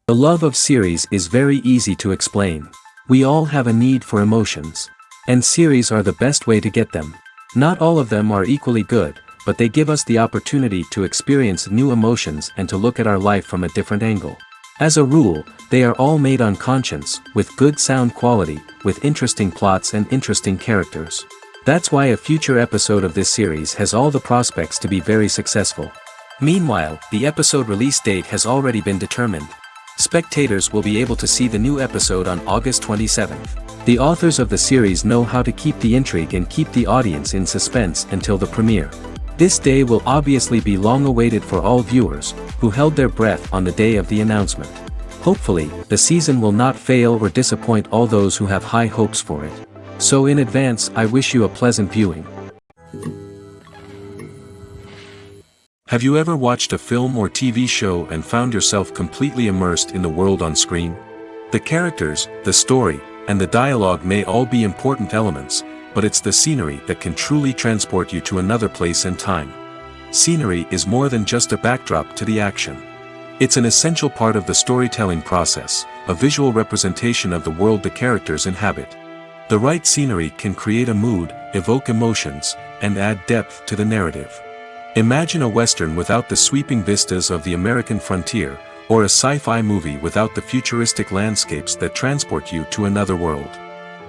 The love of series is very easy to explain. We all have a need for emotions. And series are the best way to get them. Not all of them are equally good, but they give us the opportunity to experience new emotions and to look at our life from a different angle. As a rule, they are all made on conscience, with good sound quality, with interesting plots and interesting characters. That's why a future episode of this series has all the prospects to be very successful. Meanwhile, the episode release date has already been determined. Spectators will be able to see the new episode on August 27th. The authors of the series know how to keep the intrigue and keep the audience in suspense until the premiere. This day will obviously be long awaited for all viewers, who held their breath on the day of the announcement. Hopefully, the season will not fail or disappoint all those who have high hopes for it. So in advance, I wish you a pleasant viewing. Have you ever watched a film or TV show and found yourself completely immersed in the world on screen? The characters, the story, and the dialogue may all be important elements, but it's the scenery that can truly transport you to another place and time. Scenery is more than just a backdrop to the action. It's an essential part of the storytelling process, a visual representation of the world the characters inhabit. The right scenery can create a mood, evoke emotions, and add depth to the narrative. Imagine a western without the sweeping vistas of the American frontier, or a sci-fi movie without the futuristic landscapes that transport you to another world.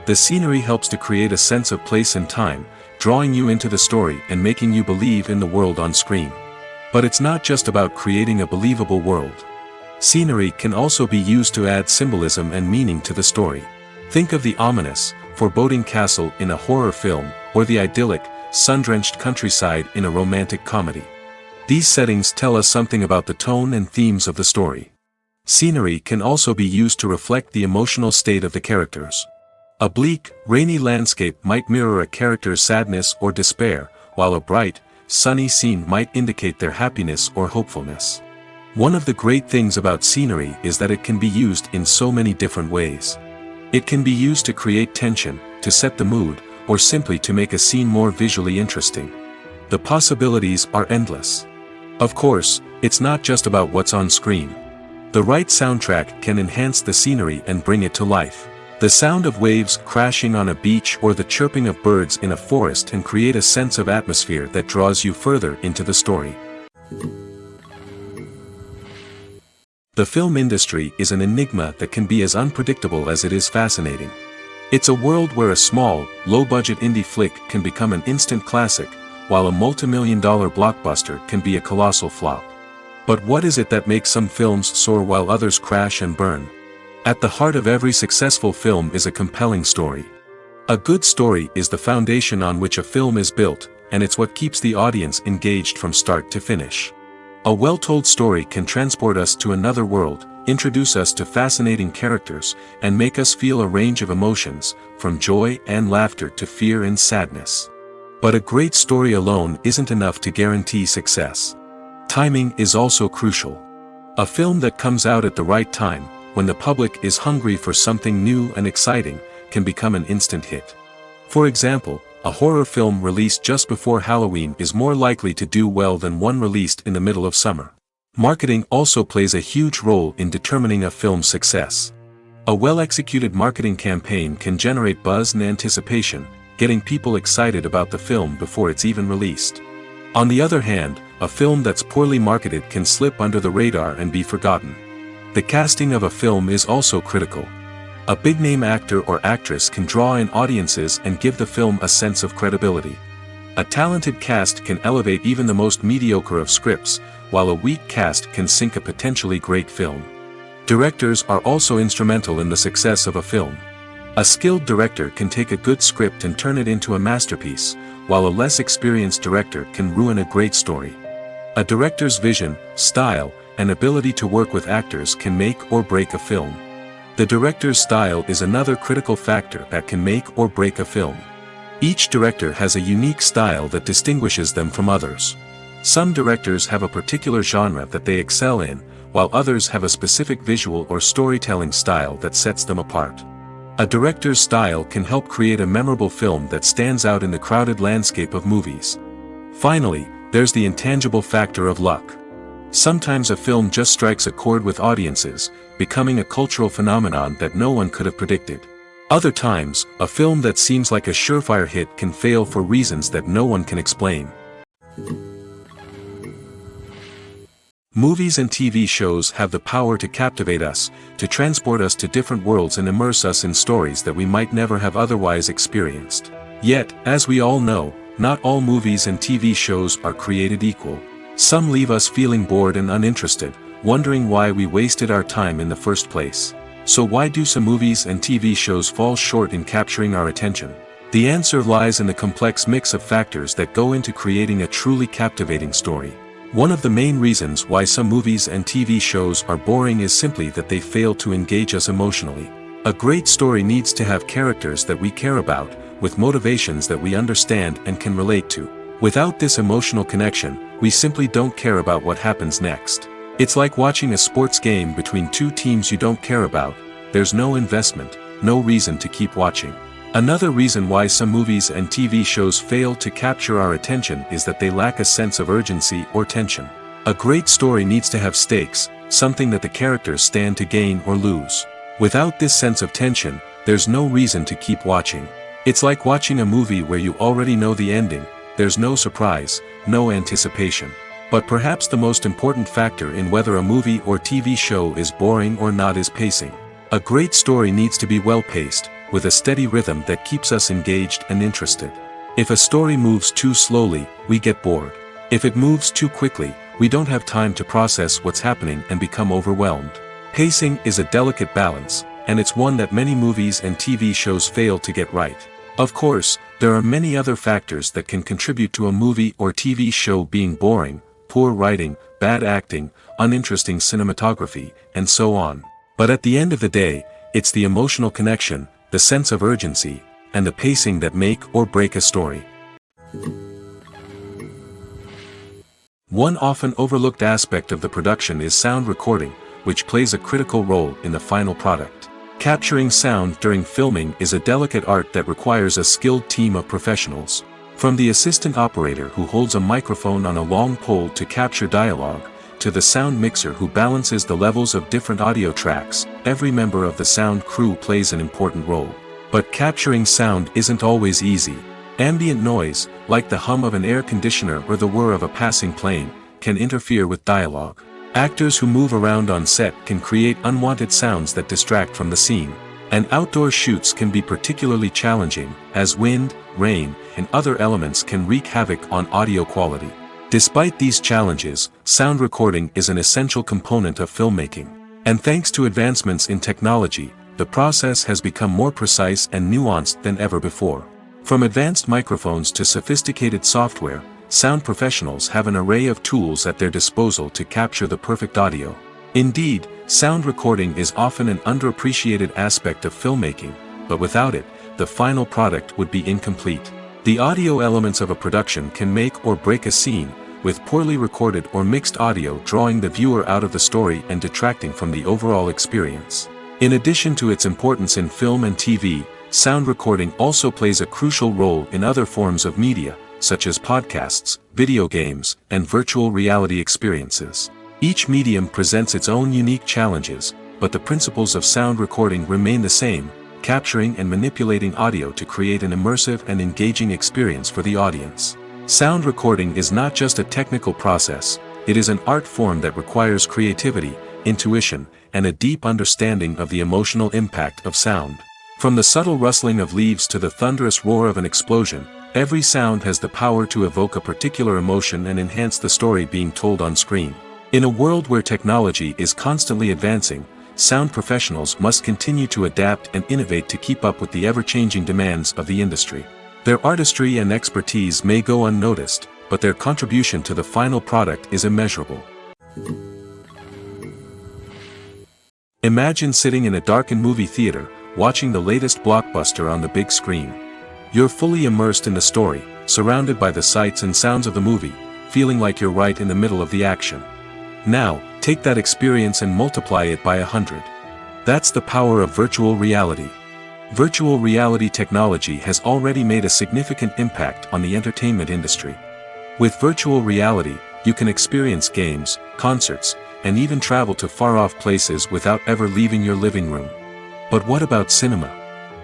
The scenery helps to create a sense of place and time, drawing you into the story and making you believe in the world on screen. But it's not just about creating a believable world. Scenery can also be used to add symbolism and meaning to the story. Think of the ominous, foreboding castle in a horror film, or the idyllic, sun-drenched countryside in a romantic comedy. These settings tell us something about the tone and themes of the story. Scenery can also be used to reflect the emotional state of the characters. A bleak, rainy landscape might mirror a character's sadness or despair, while a bright, sunny scene might indicate their happiness or hopefulness. One of the great things about scenery is that it can be used in so many different ways. It can be used to create tension, to set the mood, or simply to make a scene more visually interesting. The possibilities are endless. Of course, it's not just about what's on screen. The right soundtrack can enhance the scenery and bring it to life. The sound of waves crashing on a beach or the chirping of birds in a forest can create a sense of atmosphere that draws you further into the story. The film industry is an enigma that can be as unpredictable as it is fascinating. It's a world where a small, low-budget indie flick can become an instant classic, while a multi-million-dollar blockbuster can be a colossal flop. But what is it that makes some films soar while others crash and burn? At the heart of every successful film is a compelling story. A good story is the foundation on which a film is built, and it's what keeps the audience engaged from start to finish. A well-told story can transport us to another world, introduce us to fascinating characters, and make us feel a range of emotions, from joy and laughter to fear and sadness. But a great story alone isn't enough to guarantee success. Timing is also crucial. A film that comes out at the right time, when the public is hungry for something new and exciting, can become an instant hit. For example, a horror film released just before Halloween is more likely to do well than one released in the middle of summer. Marketing also plays a huge role in determining a film's success. A well-executed marketing campaign can generate buzz and anticipation, getting people excited about the film before it's even released. On the other hand, a film that's poorly marketed can slip under the radar and be forgotten. The casting of a film is also critical. A big-name actor or actress can draw in audiences and give the film a sense of credibility. A talented cast can elevate even the most mediocre of scripts, while a weak cast can sink a potentially great film. Directors are also instrumental in the success of a film. A skilled director can take a good script and turn it into a masterpiece, while a less experienced director can ruin a great story. A director's vision, style, and ability to work with actors can make or break a film. The director's style is another critical factor that can make or break a film. Each director has a unique style that distinguishes them from others. Some directors have a particular genre that they excel in, while others have a specific visual or storytelling style that sets them apart. A director's style can help create a memorable film that stands out in the crowded landscape of movies. Finally, there's the intangible factor of luck. Sometimes a film just strikes a chord with audiences, becoming a cultural phenomenon that no one could have predicted. Other times, a film that seems like a surefire hit can fail for reasons that no one can explain. Movies and TV shows have the power to captivate us, to transport us to different worlds and immerse us in stories that we might never have otherwise experienced. Yet, as we all know, not all movies and TV shows are created equal. Some leave us feeling bored and uninterested, wondering why we wasted our time in the first place. So why do some movies and TV shows fall short in capturing our attention? The answer lies in the complex mix of factors that go into creating a truly captivating story. One of the main reasons why some movies and TV shows are boring is simply that they fail to engage us emotionally. A great story needs to have characters that we care about, with motivations that we understand and can relate to. Without this emotional connection, we simply don't care about what happens next. It's like watching a sports game between two teams you don't care about. There's no investment, no reason to keep watching. Another reason why some movies and TV shows fail to capture our attention is that they lack a sense of urgency or tension. A great story needs to have stakes, something that the characters stand to gain or lose. Without this sense of tension, there's no reason to keep watching. It's like watching a movie where you already know the ending. There's no surprise, no anticipation. But perhaps the most important factor in whether a movie or TV show is boring or not is pacing. A great story needs to be well-paced, with a steady rhythm that keeps us engaged and interested. If a story moves too slowly, we get bored. If it moves too quickly, we don't have time to process what's happening and become overwhelmed. Pacing is a delicate balance, and it's one that many movies and TV shows fail to get right. Of course, there are many other factors that can contribute to a movie or TV show being boring: poor writing, bad acting, uninteresting cinematography, and so on. But at the end of the day, it's the emotional connection, the sense of urgency, and the pacing that make or break a story. One often overlooked aspect of the production is sound recording, which plays a critical role in the final product. Capturing sound during filming is a delicate art that requires a skilled team of professionals. From the assistant operator who holds a microphone on a long pole to capture dialogue, to the sound mixer who balances the levels of different audio tracks, every member of the sound crew plays an important role. But capturing sound isn't always easy. Ambient noise, like the hum of an air conditioner or the whir of a passing plane, can interfere with dialogue. Actors who move around on set can create unwanted sounds that distract from the scene. And outdoor shoots can be particularly challenging, as wind, rain, and other elements can wreak havoc on audio quality. Despite these challenges, sound recording is an essential component of filmmaking. And thanks to advancements in technology, the process has become more precise and nuanced than ever before. From advanced microphones to sophisticated software, sound professionals have an array of tools at their disposal to capture the perfect audio. Indeed, sound recording is often an underappreciated aspect of filmmaking, but without it, the final product would be incomplete. The audio elements of a production can make or break a scene, with poorly recorded or mixed audio drawing the viewer out of the story and detracting from the overall experience. In addition to its importance in film and TV, sound recording also plays a crucial role in other forms of media, such as podcasts, video games, and virtual reality experiences. Each medium presents its own unique challenges, but the principles of sound recording remain the same: capturing and manipulating audio to create an immersive and engaging experience for the audience. Sound recording is not just a technical process, it is an art form that requires creativity, intuition, and a deep understanding of the emotional impact of sound. From the subtle rustling of leaves to the thunderous roar of an explosion, every sound has the power to evoke a particular emotion and enhance the story being told on screen. In a world where technology is constantly advancing, sound professionals must continue to adapt and innovate to keep up with the ever-changing demands of the industry. Their artistry and expertise may go unnoticed, but their contribution to the final product is immeasurable. Imagine sitting in a darkened movie theater, watching the latest blockbuster on the big screen. You're fully immersed in the story, surrounded by the sights and sounds of the movie, feeling like you're right in the middle of the action. Now, take that experience and multiply it by 100. That's the power of virtual reality. Virtual reality technology has already made a significant impact on the entertainment industry. With virtual reality, you can experience games, concerts, and even travel to far-off places without ever leaving your living room. But what about cinema?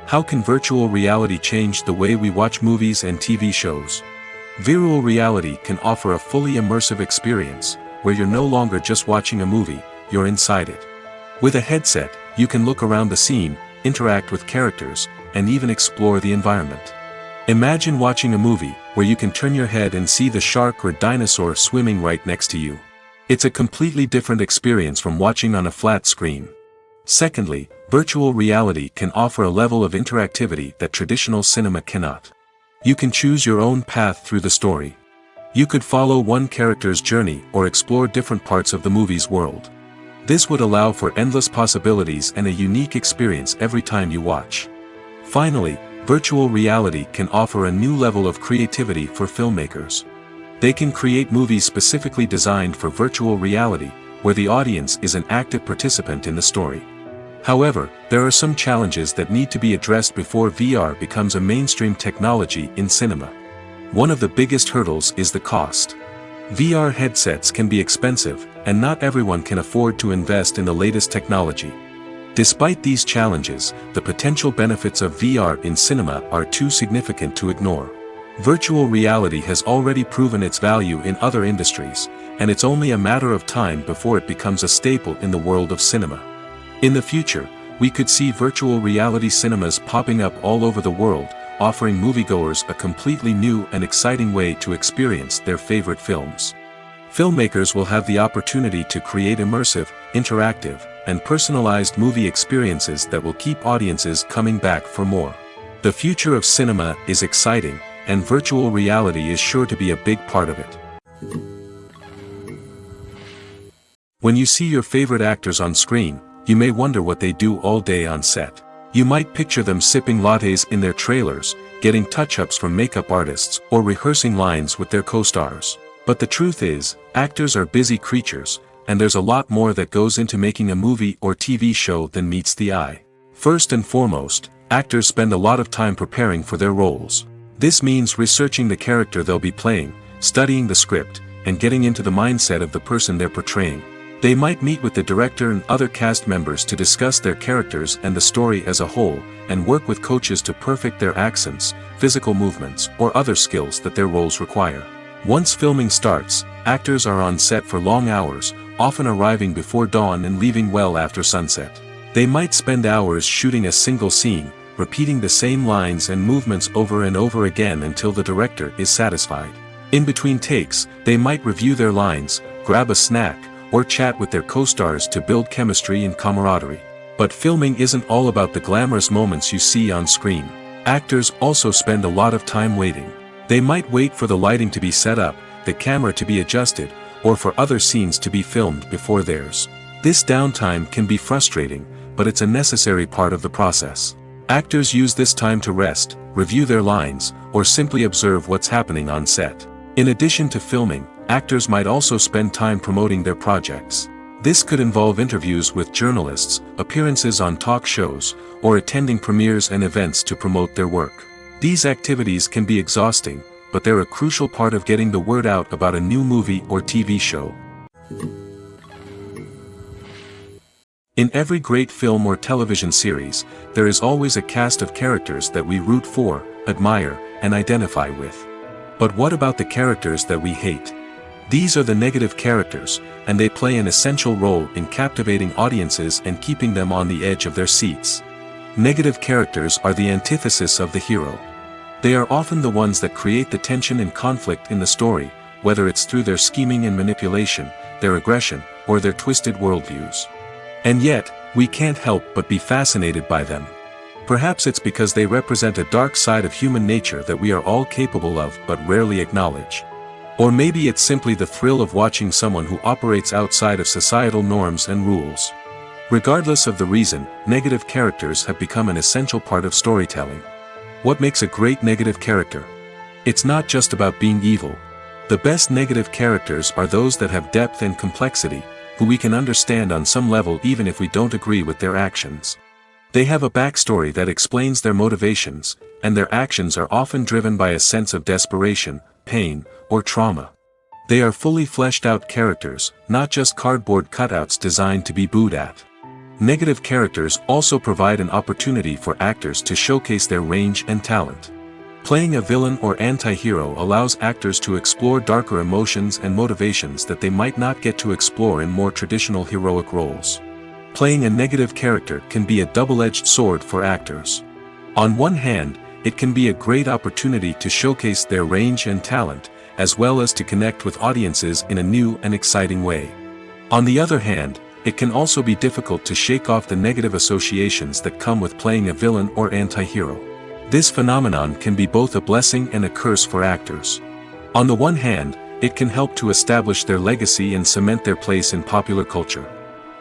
How can virtual reality change the way we watch movies and TV shows? Virtual reality can offer a fully immersive experience, where you're no longer just watching a movie, you're inside it. With a headset, you can look around the scene, interact with characters, and even explore the environment. Imagine watching a movie, where you can turn your head and see the shark or dinosaur swimming right next to you. It's a completely different experience from watching on a flat screen. Secondly, virtual reality can offer a level of interactivity that traditional cinema cannot. You can choose your own path through the story. You could follow one character's journey or explore different parts of the movie's world. This would allow for endless possibilities and a unique experience every time you watch. Finally, virtual reality can offer a new level of creativity for filmmakers. They can create movies specifically designed for virtual reality, where the audience is an active participant in the story. However, there are some challenges that need to be addressed before VR becomes a mainstream technology in cinema. One of the biggest hurdles is the cost. VR headsets can be expensive, and not everyone can afford to invest in the latest technology. Despite these challenges, the potential benefits of VR in cinema are too significant to ignore. Virtual reality has already proven its value in other industries, and it's only a matter of time before it becomes a staple in the world of cinema. In the future, we could see virtual reality cinemas popping up all over the world, offering moviegoers a completely new and exciting way to experience their favorite films. Filmmakers will have the opportunity to create immersive, interactive, and personalized movie experiences that will keep audiences coming back for more. The future of cinema is exciting, and virtual reality is sure to be a big part of it. When you see your favorite actors on screen, you may wonder what they do all day on set. You might picture them sipping lattes in their trailers, getting touch-ups from makeup artists, or rehearsing lines with their co-stars. But the truth is, actors are busy creatures, and there's a lot more that goes into making a movie or TV show than meets the eye. First and foremost, actors spend a lot of time preparing for their roles. This means researching the character they'll be playing, studying the script, and getting into the mindset of the person they're portraying. They might meet with the director and other cast members to discuss their characters and the story as a whole, and work with coaches to perfect their accents, physical movements, or other skills that their roles require. Once filming starts, actors are on set for long hours, often arriving before dawn and leaving well after sunset. They might spend hours shooting a single scene, repeating the same lines and movements over and over again until the director is satisfied. In between takes, they might review their lines, grab a snack, or chat with their co-stars to build chemistry and camaraderie. But filming isn't all about the glamorous moments you see on screen. Actors also spend a lot of time waiting. They might wait for the lighting to be set up, the camera to be adjusted, or for other scenes to be filmed before theirs. This downtime can be frustrating, but it's a necessary part of the process. Actors use this time to rest, review their lines, or simply observe what's happening on set. In addition to filming, actors might also spend time promoting their projects. This could involve interviews with journalists, appearances on talk shows, or attending premieres and events to promote their work. These activities can be exhausting, but they're a crucial part of getting the word out about a new movie or TV show. In every great film or television series, there is always a cast of characters that we root for, admire, and identify with. But what about the characters that we hate? These are the negative characters, and they play an essential role in captivating audiences and keeping them on the edge of their seats. Negative characters are the antithesis of the hero. They are often the ones that create the tension and conflict in the story, whether it's through their scheming and manipulation, their aggression, or their twisted worldviews. And yet, we can't help but be fascinated by them. Perhaps it's because they represent a dark side of human nature that we are all capable of but rarely acknowledge. Or maybe it's simply the thrill of watching someone who operates outside of societal norms and rules. Regardless of the reason, negative characters have become an essential part of storytelling. What makes a great negative character? It's not just about being evil. The best negative characters are those that have depth and complexity, who we can understand on some level even if we don't agree with their actions. They have a backstory that explains their motivations, and their actions are often driven by a sense of desperation, pain, or trauma. They are fully fleshed out characters, not just cardboard cutouts designed to be booed at. Negative characters also provide an opportunity for actors to showcase their range and talent. Playing a villain or anti-hero allows actors to explore darker emotions and motivations that they might not get to explore in more traditional heroic roles. Playing a negative character can be a double-edged sword for actors. On one hand, it can be a great opportunity to showcase their range and talent, as well as to connect with audiences in a new and exciting way. On the other hand, it can also be difficult to shake off the negative associations that come with playing a villain or anti-hero. This phenomenon can be both a blessing and a curse for actors. On the one hand, it can help to establish their legacy and cement their place in popular culture.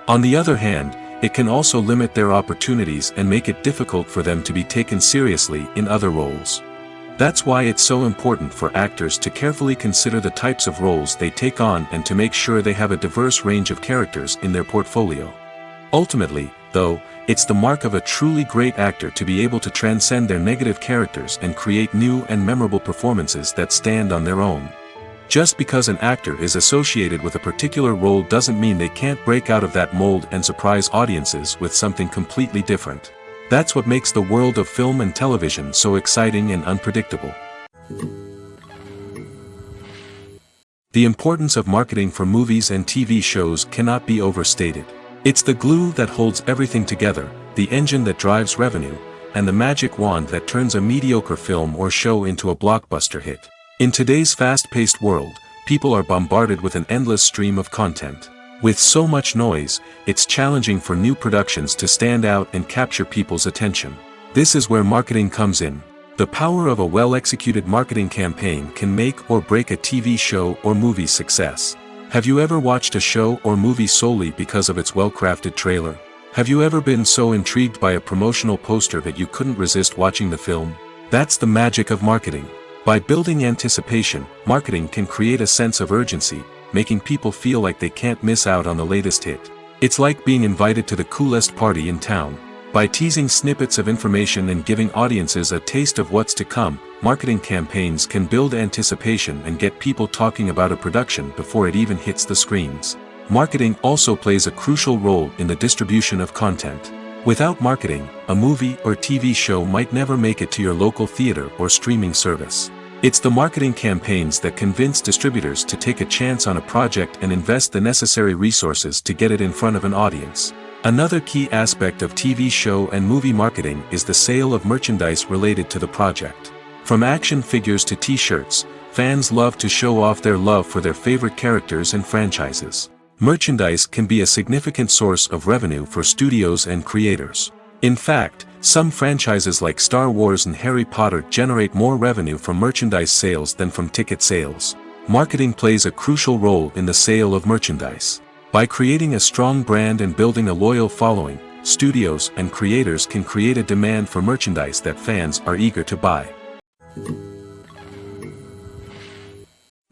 On the other hand, it can also limit their opportunities and make it difficult for them to be taken seriously in other roles. That's why it's so important for actors to carefully consider the types of roles they take on and to make sure they have a diverse range of characters in their portfolio. Ultimately, though, it's the mark of a truly great actor to be able to transcend their negative characters and create new and memorable performances that stand on their own. Just because an actor is associated with a particular role doesn't mean they can't break out of that mold and surprise audiences with something completely different. That's what makes the world of film and television so exciting and unpredictable. The importance of marketing for movies and TV shows cannot be overstated. It's the glue that holds everything together, the engine that drives revenue, and the magic wand that turns a mediocre film or show into a blockbuster hit. In today's fast-paced world, people are bombarded with an endless stream of content. With so much noise, it's challenging for new productions to stand out and capture people's attention. This is where marketing comes in. The power of a well-executed marketing campaign can make or break a TV show or movie's success. Have you ever watched a show or movie solely because of its well-crafted trailer? Have you ever been so intrigued by a promotional poster that you couldn't resist watching the film? That's the magic of marketing. By building anticipation, marketing can create a sense of urgency, making people feel like they can't miss out on the latest hit. It's like being invited to the coolest party in town. By teasing snippets of information and giving audiences a taste of what's to come, marketing campaigns can build anticipation and get people talking about a production before it even hits the screens. Marketing also plays a crucial role in the distribution of content. Without marketing, a movie or TV show might never make it to your local theater or streaming service. It's the marketing campaigns that convince distributors to take a chance on a project and invest the necessary resources to get it in front of an audience. Another key aspect of TV show and movie marketing is the sale of merchandise related to the project. From action figures to t-shirts, fans love to show off their love for their favorite characters and franchises. Merchandise can be a significant source of revenue for studios and creators. In fact, some franchises like Star Wars and Harry Potter generate more revenue from merchandise sales than from ticket sales. Marketing plays a crucial role in the sale of merchandise. By creating a strong brand and building a loyal following, studios and creators can create a demand for merchandise that fans are eager to buy.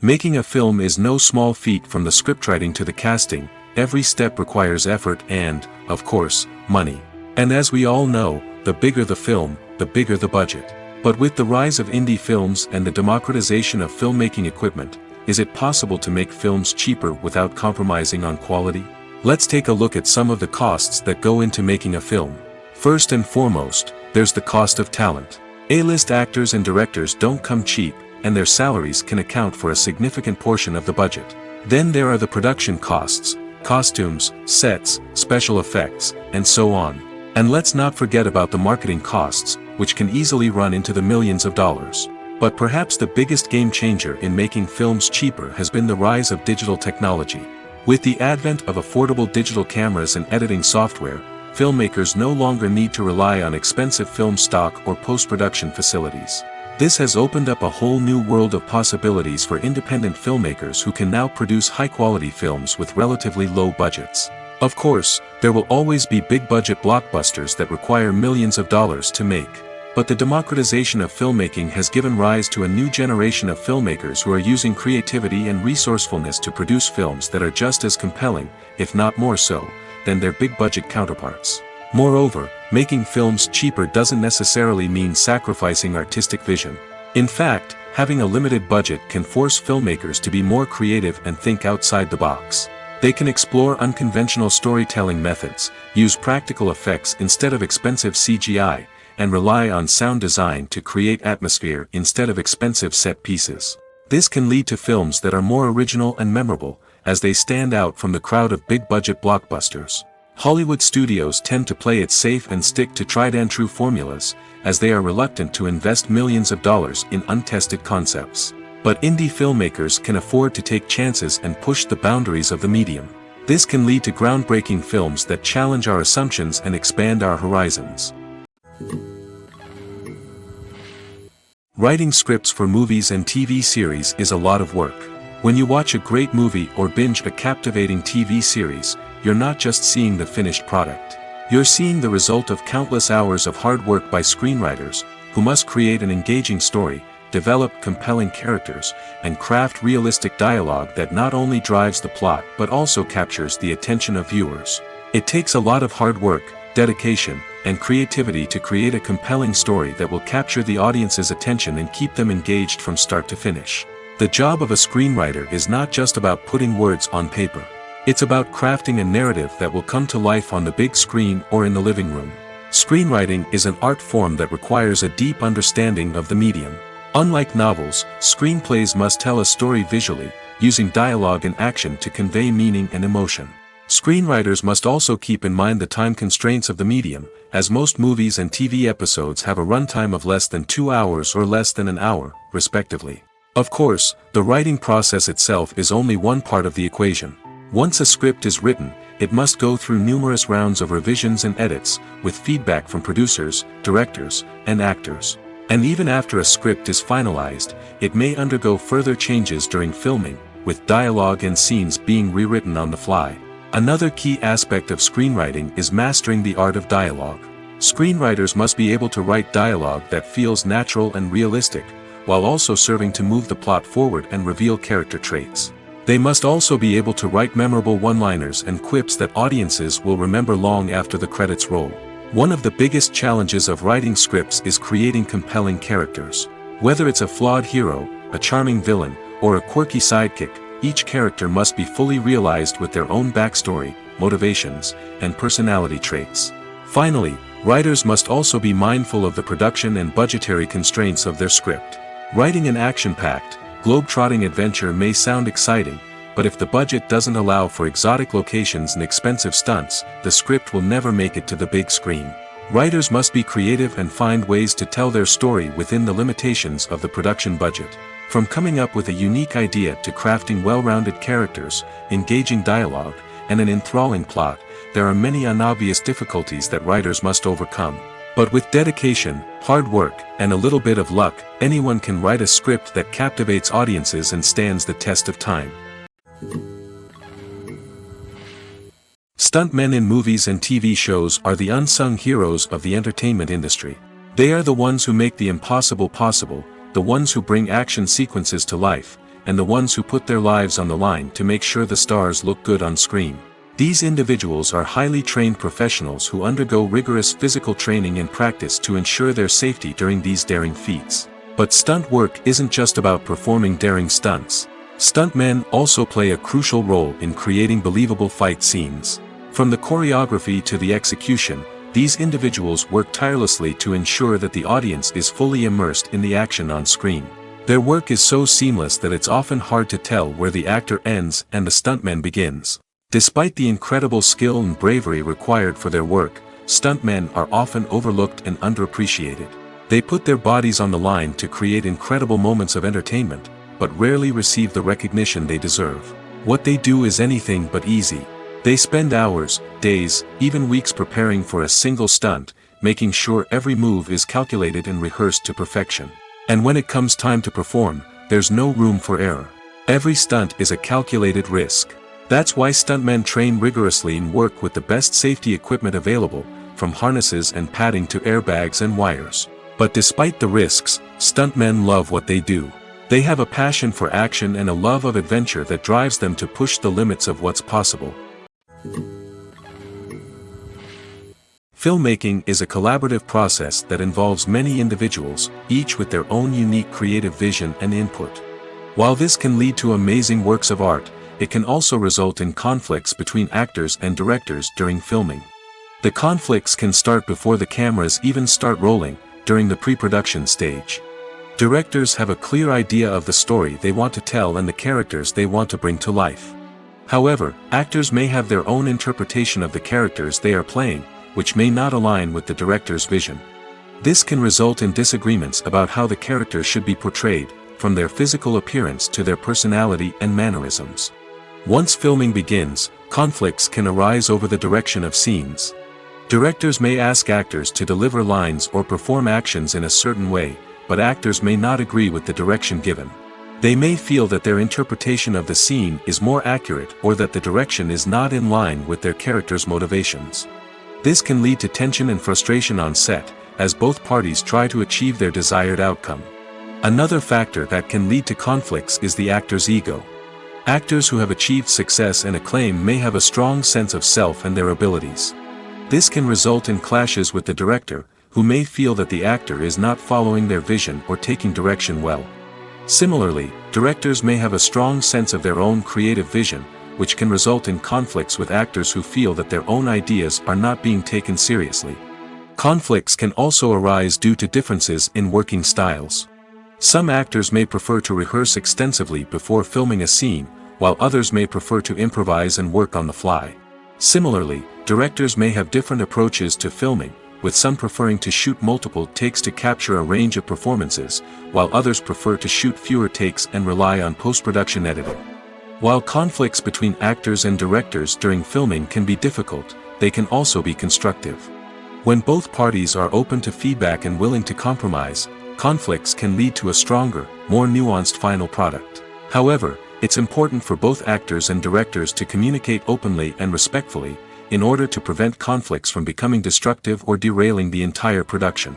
Making a film is no small feat. From the scriptwriting to the casting, every step requires effort and, of course, money. And as we all know, the bigger the film, the bigger the budget. But with the rise of indie films and the democratization of filmmaking equipment, is it possible to make films cheaper without compromising on quality? Let's take a look at some of the costs that go into making a film. First and foremost, there's the cost of talent. A-list actors and directors don't come cheap, and their salaries can account for a significant portion of the budget. Then there are the production costs, costumes, sets, special effects, and so on. And let's not forget about the marketing costs, which can easily run into the millions of dollars. But perhaps the biggest game changer in making films cheaper has been the rise of digital technology. With the advent of affordable digital cameras and editing software, filmmakers no longer need to rely on expensive film stock or post-production facilities. This has opened up a whole new world of possibilities for independent filmmakers who can now produce high-quality films with relatively low budgets. Of course, there will always be big-budget blockbusters that require millions of dollars to make. But the democratization of filmmaking has given rise to a new generation of filmmakers who are using creativity and resourcefulness to produce films that are just as compelling, if not more so, than their big-budget counterparts. Moreover, making films cheaper doesn't necessarily mean sacrificing artistic vision. In fact, having a limited budget can force filmmakers to be more creative and think outside the box. They can explore unconventional storytelling methods, use practical effects instead of expensive CGI, and rely on sound design to create atmosphere instead of expensive set pieces. This can lead to films that are more original and memorable, as they stand out from the crowd of big-budget blockbusters. Hollywood studios tend to play it safe and stick to tried-and-true formulas, as they are reluctant to invest millions of dollars in untested concepts. But indie filmmakers can afford to take chances and push the boundaries of the medium. This can lead to groundbreaking films that challenge our assumptions and expand our horizons. Writing scripts for movies and TV series is a lot of work. When you watch a great movie or binge a captivating TV series, you're not just seeing the finished product. You're seeing the result of countless hours of hard work by screenwriters, who must create an engaging story, develop compelling characters, and craft realistic dialogue that not only drives the plot but also captures the attention of viewers. It takes a lot of hard work, dedication, and creativity to create a compelling story that will capture the audience's attention and keep them engaged from start to finish. The job of a screenwriter is not just about putting words on paper. It's about crafting a narrative that will come to life on the big screen or in the living room. Screenwriting is an art form that requires a deep understanding of the medium. Unlike novels, screenplays must tell a story visually, using dialogue and action to convey meaning and emotion. Screenwriters must also keep in mind the time constraints of the medium, as most movies and TV episodes have a runtime of less than 2 hours or less than an hour, respectively. Of course, the writing process itself is only one part of the equation. Once a script is written, it must go through numerous rounds of revisions and edits, with feedback from producers, directors, and actors. And even after a script is finalized, it may undergo further changes during filming, with dialogue and scenes being rewritten on the fly. Another key aspect of screenwriting is mastering the art of dialogue. Screenwriters must be able to write dialogue that feels natural and realistic, while also serving to move the plot forward and reveal character traits. They must also be able to write memorable one-liners and quips that audiences will remember long after the credits roll. One of the biggest challenges of writing scripts is creating compelling characters. Whether it's a flawed hero, a charming villain, or a quirky sidekick, each character must be fully realized with their own backstory, motivations, and personality traits. Finally, writers must also be mindful of the production and budgetary constraints of their script. Writing an action-packed, globe-trotting adventure may sound exciting, but if the budget doesn't allow for exotic locations and expensive stunts, the script will never make it to the big screen. Writers must be creative and find ways to tell their story within the limitations of the production budget. From coming up with a unique idea to crafting well-rounded characters, engaging dialogue, and an enthralling plot, there are many unobvious difficulties that writers must overcome. But with dedication, hard work, and a little bit of luck, anyone can write a script that captivates audiences and stands the test of time. Stuntmen in movies and TV shows are the unsung heroes of the entertainment industry. They are the ones who make the impossible possible, the ones who bring action sequences to life, and the ones who put their lives on the line to make sure the stars look good on screen. These individuals are highly trained professionals who undergo rigorous physical training and practice to ensure their safety during these daring feats. But stunt work isn't just about performing daring stunts. Stuntmen also play a crucial role in creating believable fight scenes. From the choreography to the execution, these individuals work tirelessly to ensure that the audience is fully immersed in the action on screen. Their work is so seamless that it's often hard to tell where the actor ends and the stuntman begins. Despite the incredible skill and bravery required for their work, stuntmen are often overlooked and underappreciated. They put their bodies on the line to create incredible moments of entertainment, but rarely receive the recognition they deserve. What they do is anything but easy. They spend hours, days, even weeks preparing for a single stunt, making sure every move is calculated and rehearsed to perfection. And when it comes time to perform, there's no room for error. Every stunt is a calculated risk. That's why stuntmen train rigorously and work with the best safety equipment available, from harnesses and padding to airbags and wires. But despite the risks, stuntmen love what they do. They have a passion for action and a love of adventure that drives them to push the limits of what's possible. Filmmaking is a collaborative process that involves many individuals, each with their own unique creative vision and input. While this can lead to amazing works of art, it can also result in conflicts between actors and directors during filming. The conflicts can start before the cameras even start rolling, during the pre-production stage. Directors have a clear idea of the story they want to tell and the characters they want to bring to life. However, actors may have their own interpretation of the characters they are playing, which may not align with the director's vision. This can result in disagreements about how the characters should be portrayed, from their physical appearance to their personality and mannerisms. Once filming begins, conflicts can arise over the direction of scenes. Directors may ask actors to deliver lines or perform actions in a certain way, but actors may not agree with the direction given. They may feel that their interpretation of the scene is more accurate or that the direction is not in line with their character's motivations. This can lead to tension and frustration on set, as both parties try to achieve their desired outcome. Another factor that can lead to conflicts is the actor's ego. Actors who have achieved success and acclaim may have a strong sense of self and their abilities. This can result in clashes with the director, who may feel that the actor is not following their vision or taking direction well. Similarly, directors may have a strong sense of their own creative vision, which can result in conflicts with actors who feel that their own ideas are not being taken seriously. Conflicts can also arise due to differences in working styles. Some actors may prefer to rehearse extensively before filming a scene, while others may prefer to improvise and work on the fly. Similarly, directors may have different approaches to filming, with some preferring to shoot multiple takes to capture a range of performances, while others prefer to shoot fewer takes and rely on post-production editing. While conflicts between actors and directors during filming can be difficult, they can also be constructive. When both parties are open to feedback and willing to compromise, conflicts can lead to a stronger, more nuanced final product. However, it's important for both actors and directors to communicate openly and respectfully, in order to prevent conflicts from becoming destructive or derailing the entire production.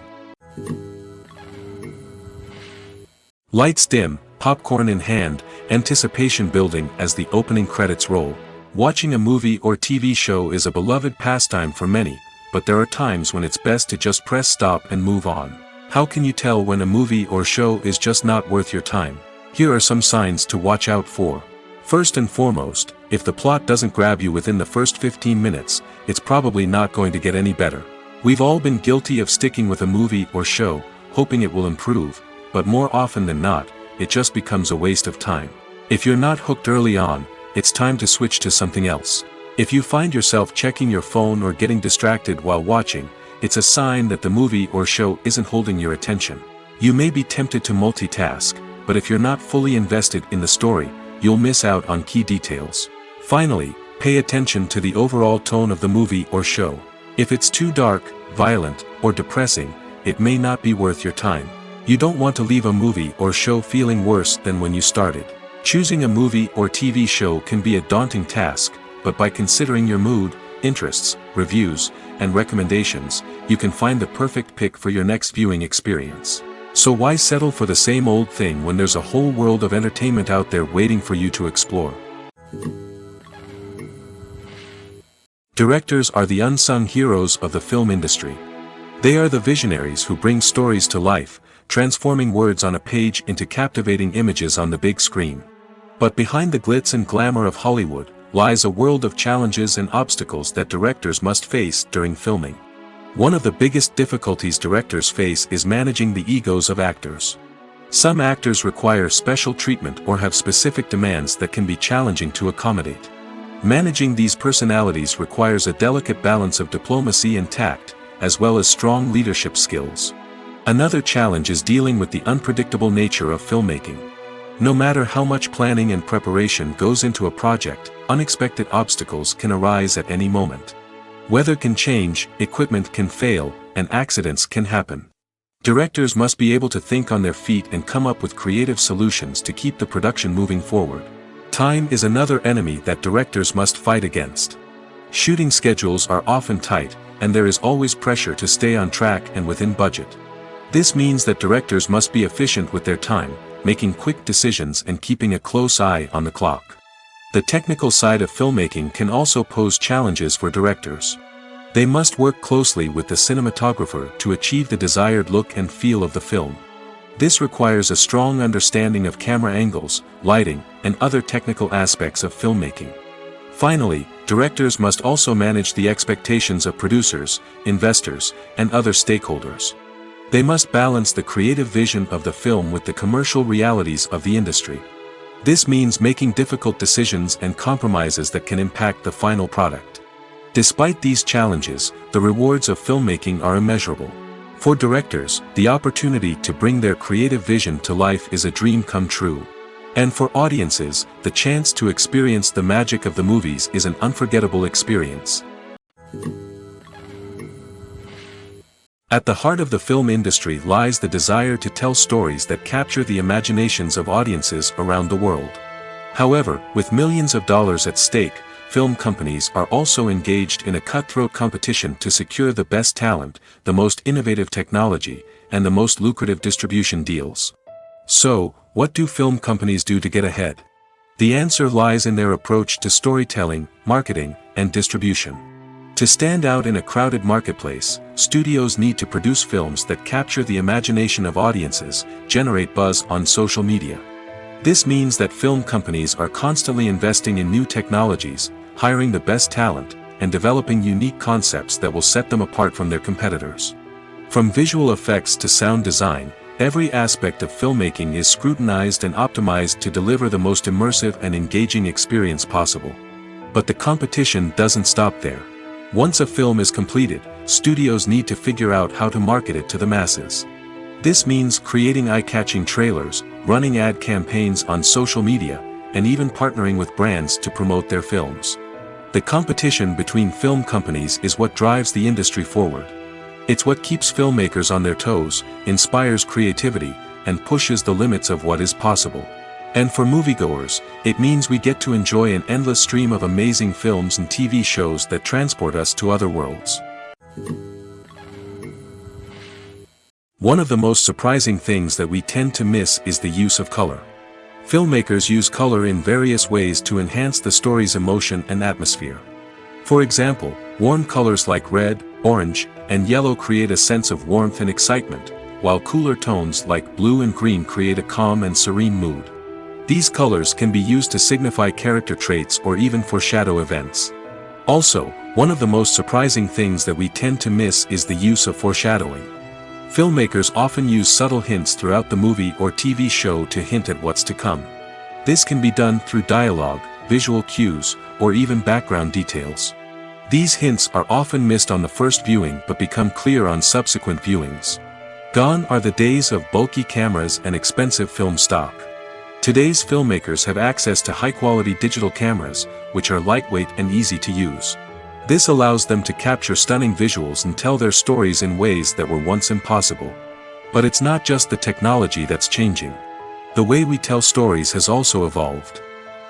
Lights dim, popcorn in hand, anticipation building as the opening credits roll. Watching a movie or TV show is a beloved pastime for many, but there are times when it's best to just press stop and move on. How can you tell when a movie or show is just not worth your time? Here are some signs to watch out for. First and foremost, if the plot doesn't grab you within the first 15 minutes, it's probably not going to get any better. We've all been guilty of sticking with a movie or show, hoping it will improve, but more often than not, it just becomes a waste of time. If you're not hooked early on, it's time to switch to something else. If you find yourself checking your phone or getting distracted while watching, it's a sign that the movie or show isn't holding your attention. You may be tempted to multitask, but if you're not fully invested in the story, you'll miss out on key details. Finally, pay attention to the overall tone of the movie or show. If it's too dark, violent, or depressing, it may not be worth your time. You don't want to leave a movie or show feeling worse than when you started. Choosing a movie or TV show can be a daunting task, but by considering your mood, interests, reviews, and recommendations, you can find the perfect pick for your next viewing experience. So why settle for the same old thing when there's a whole world of entertainment out there waiting for you to explore? Directors are the unsung heroes of the film industry. They are the visionaries who bring stories to life, transforming words on a page into captivating images on the big screen. But behind the glitz and glamour of Hollywood, lies a world of challenges and obstacles that directors must face during filming. One of the biggest difficulties directors face is managing the egos of actors. Some actors require special treatment or have specific demands that can be challenging to accommodate. Managing these personalities requires a delicate balance of diplomacy and tact, as well as strong leadership skills. Another challenge is dealing with the unpredictable nature of filmmaking. No matter how much planning and preparation goes into a project, unexpected obstacles can arise at any moment. Weather can change, equipment can fail, and accidents can happen. Directors must be able to think on their feet and come up with creative solutions to keep the production moving forward. Time is another enemy that directors must fight against. Shooting schedules are often tight, and there is always pressure to stay on track and within budget. This means that directors must be efficient with their time, making quick decisions and keeping a close eye on the clock. The technical side of filmmaking can also pose challenges for directors. They must work closely with the cinematographer to achieve the desired look and feel of the film. This requires a strong understanding of camera angles, lighting, and other technical aspects of filmmaking. Finally, directors must also manage the expectations of producers, investors, and other stakeholders. They must balance the creative vision of the film with the commercial realities of the industry. This means making difficult decisions and compromises that can impact the final product. Despite these challenges, the rewards of filmmaking are immeasurable. For directors, the opportunity to bring their creative vision to life is a dream come true. And for audiences, the chance to experience the magic of the movies is an unforgettable experience. At the heart of the film industry lies the desire to tell stories that capture the imaginations of audiences around the world. However, with millions of dollars at stake, film companies are also engaged in a cutthroat competition to secure the best talent, the most innovative technology, and the most lucrative distribution deals. So, what do film companies do to get ahead? The answer lies in their approach to storytelling, marketing, and distribution. To stand out in a crowded marketplace, studios need to produce films that capture the imagination of audiences, generate buzz on social media. This means that film companies are constantly investing in new technologies, hiring the best talent, and developing unique concepts that will set them apart from their competitors. From visual effects to sound design, every aspect of filmmaking is scrutinized and optimized to deliver the most immersive and engaging experience possible. But the competition doesn't stop there. Once a film is completed, studios need to figure out how to market it to the masses. This means creating eye-catching trailers, running ad campaigns on social media, and even partnering with brands to promote their films. The competition between film companies is what drives the industry forward. It's what keeps filmmakers on their toes, inspires creativity, and pushes the limits of what is possible. And for moviegoers, it means we get to enjoy an endless stream of amazing films and TV shows that transport us to other worlds. One of the most surprising things that we tend to miss is the use of color. Filmmakers use color in various ways to enhance the story's emotion and atmosphere. For example, warm colors like red, orange, and yellow create a sense of warmth and excitement, while cooler tones like blue and green create a calm and serene mood. These colors can be used to signify character traits or even foreshadow events. Also, one of the most surprising things that we tend to miss is the use of foreshadowing. Filmmakers often use subtle hints throughout the movie or TV show to hint at what's to come. This can be done through dialogue, visual cues, or even background details. These hints are often missed on the first viewing but become clear on subsequent viewings. Gone are the days of bulky cameras and expensive film stock. Today's filmmakers have access to high-quality digital cameras, which are lightweight and easy to use. This allows them to capture stunning visuals and tell their stories in ways that were once impossible. But it's not just the technology that's changing. The way we tell stories has also evolved.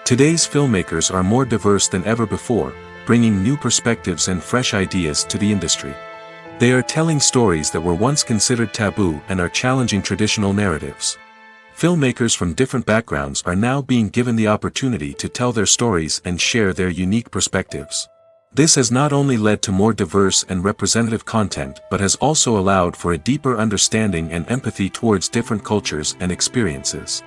Today's filmmakers are more diverse than ever before, bringing new perspectives and fresh ideas to the industry. They are telling stories that were once considered taboo and are challenging traditional narratives. Filmmakers from different backgrounds are now being given the opportunity to tell their stories and share their unique perspectives. This has not only led to more diverse and representative content but has also allowed for a deeper understanding and empathy towards different cultures and experiences.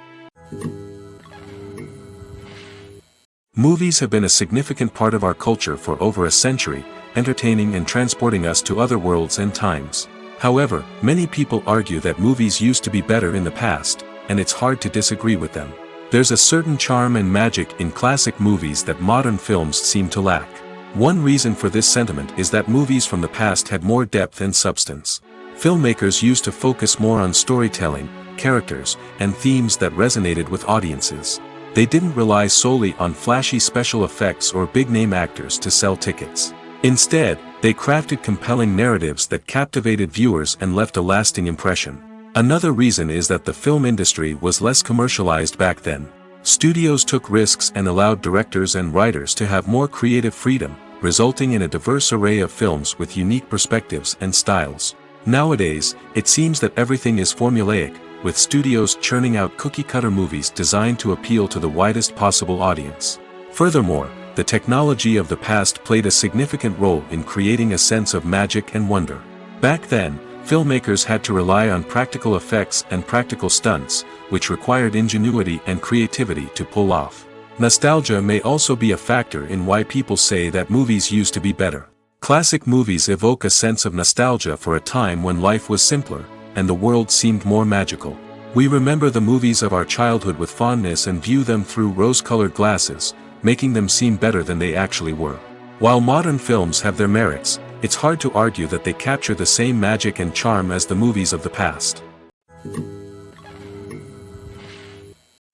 Movies have been a significant part of our culture for over a century, entertaining and transporting us to other worlds and times. However, many people argue that movies used to be better in the past, and it's hard to disagree with them. There's a certain charm and magic in classic movies that modern films seem to lack. One reason for this sentiment is that movies from the past had more depth and substance. Filmmakers used to focus more on storytelling, characters, and themes that resonated with audiences. They didn't rely solely on flashy special effects or big-name actors to sell tickets. Instead, they crafted compelling narratives that captivated viewers and left a lasting impression. Another reason is that the film industry was less commercialized back then. Studios took risks and allowed directors and writers to have more creative freedom, resulting in a diverse array of films with unique perspectives and styles. Nowadays, it seems that everything is formulaic, with studios churning out cookie-cutter movies designed to appeal to the widest possible audience. Furthermore, the technology of the past played a significant role in creating a sense of magic and wonder. Back then, filmmakers had to rely on practical effects and practical stunts, which required ingenuity and creativity to pull off. Nostalgia may also be a factor in why people say that movies used to be better. Classic movies evoke a sense of nostalgia for a time when life was simpler, and the world seemed more magical. We remember the movies of our childhood with fondness and view them through rose-colored glasses, making them seem better than they actually were. While modern films have their merits, it's hard to argue that they capture the same magic and charm as the movies of the past.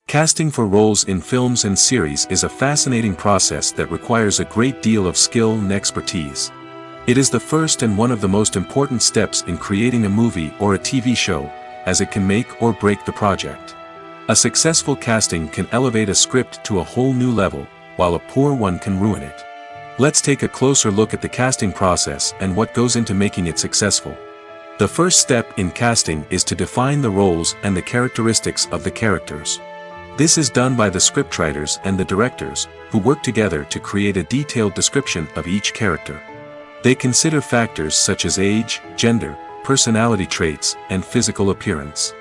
Casting for roles in films and series is a fascinating process that requires a great deal of skill and expertise. It is the first and one of the most important steps in creating a movie or a TV show, as it can make or break the project. A successful casting can elevate a script to a whole new level, while a poor one can ruin it. Let's take a closer look at the casting process and what goes into making it successful. The first step in casting is to define the roles and the characteristics of the characters. This is done by the scriptwriters and the directors, who work together to create a detailed description of each character. They consider factors such as age, gender, personality traits, and physical appearance.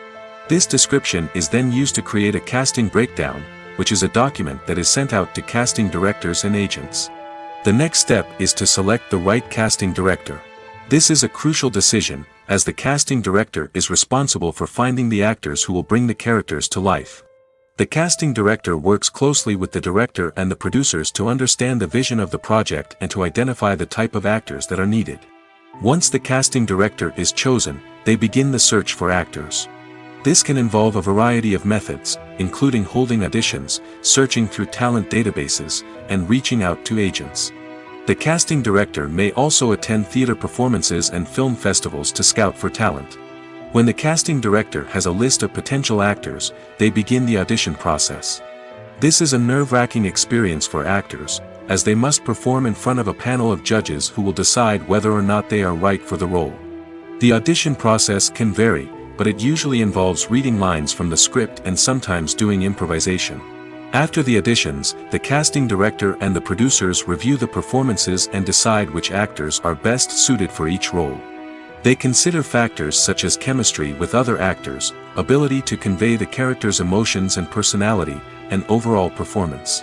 This description is then used to create a casting breakdown, which is a document that is sent out to casting directors and agents. The next step is to select the right casting director. This is a crucial decision, as the casting director is responsible for finding the actors who will bring the characters to life. The casting director works closely with the director and the producers to understand the vision of the project and to identify the type of actors that are needed. Once the casting director is chosen, they begin the search for actors. This can involve a variety of methods, including holding auditions, searching through talent databases, and reaching out to agents. The casting director may also attend theater performances and film festivals to scout for talent. When the casting director has a list of potential actors, they begin the audition process. This is a nerve-wracking experience for actors, as they must perform in front of a panel of judges who will decide whether or not they are right for the role. The audition process can vary, but it usually involves reading lines from the script and sometimes doing improvisation. After the auditions, the casting director and the producers review the performances and decide which actors are best suited for each role. They consider factors such as chemistry with other actors, ability to convey the character's emotions and personality, and overall performance.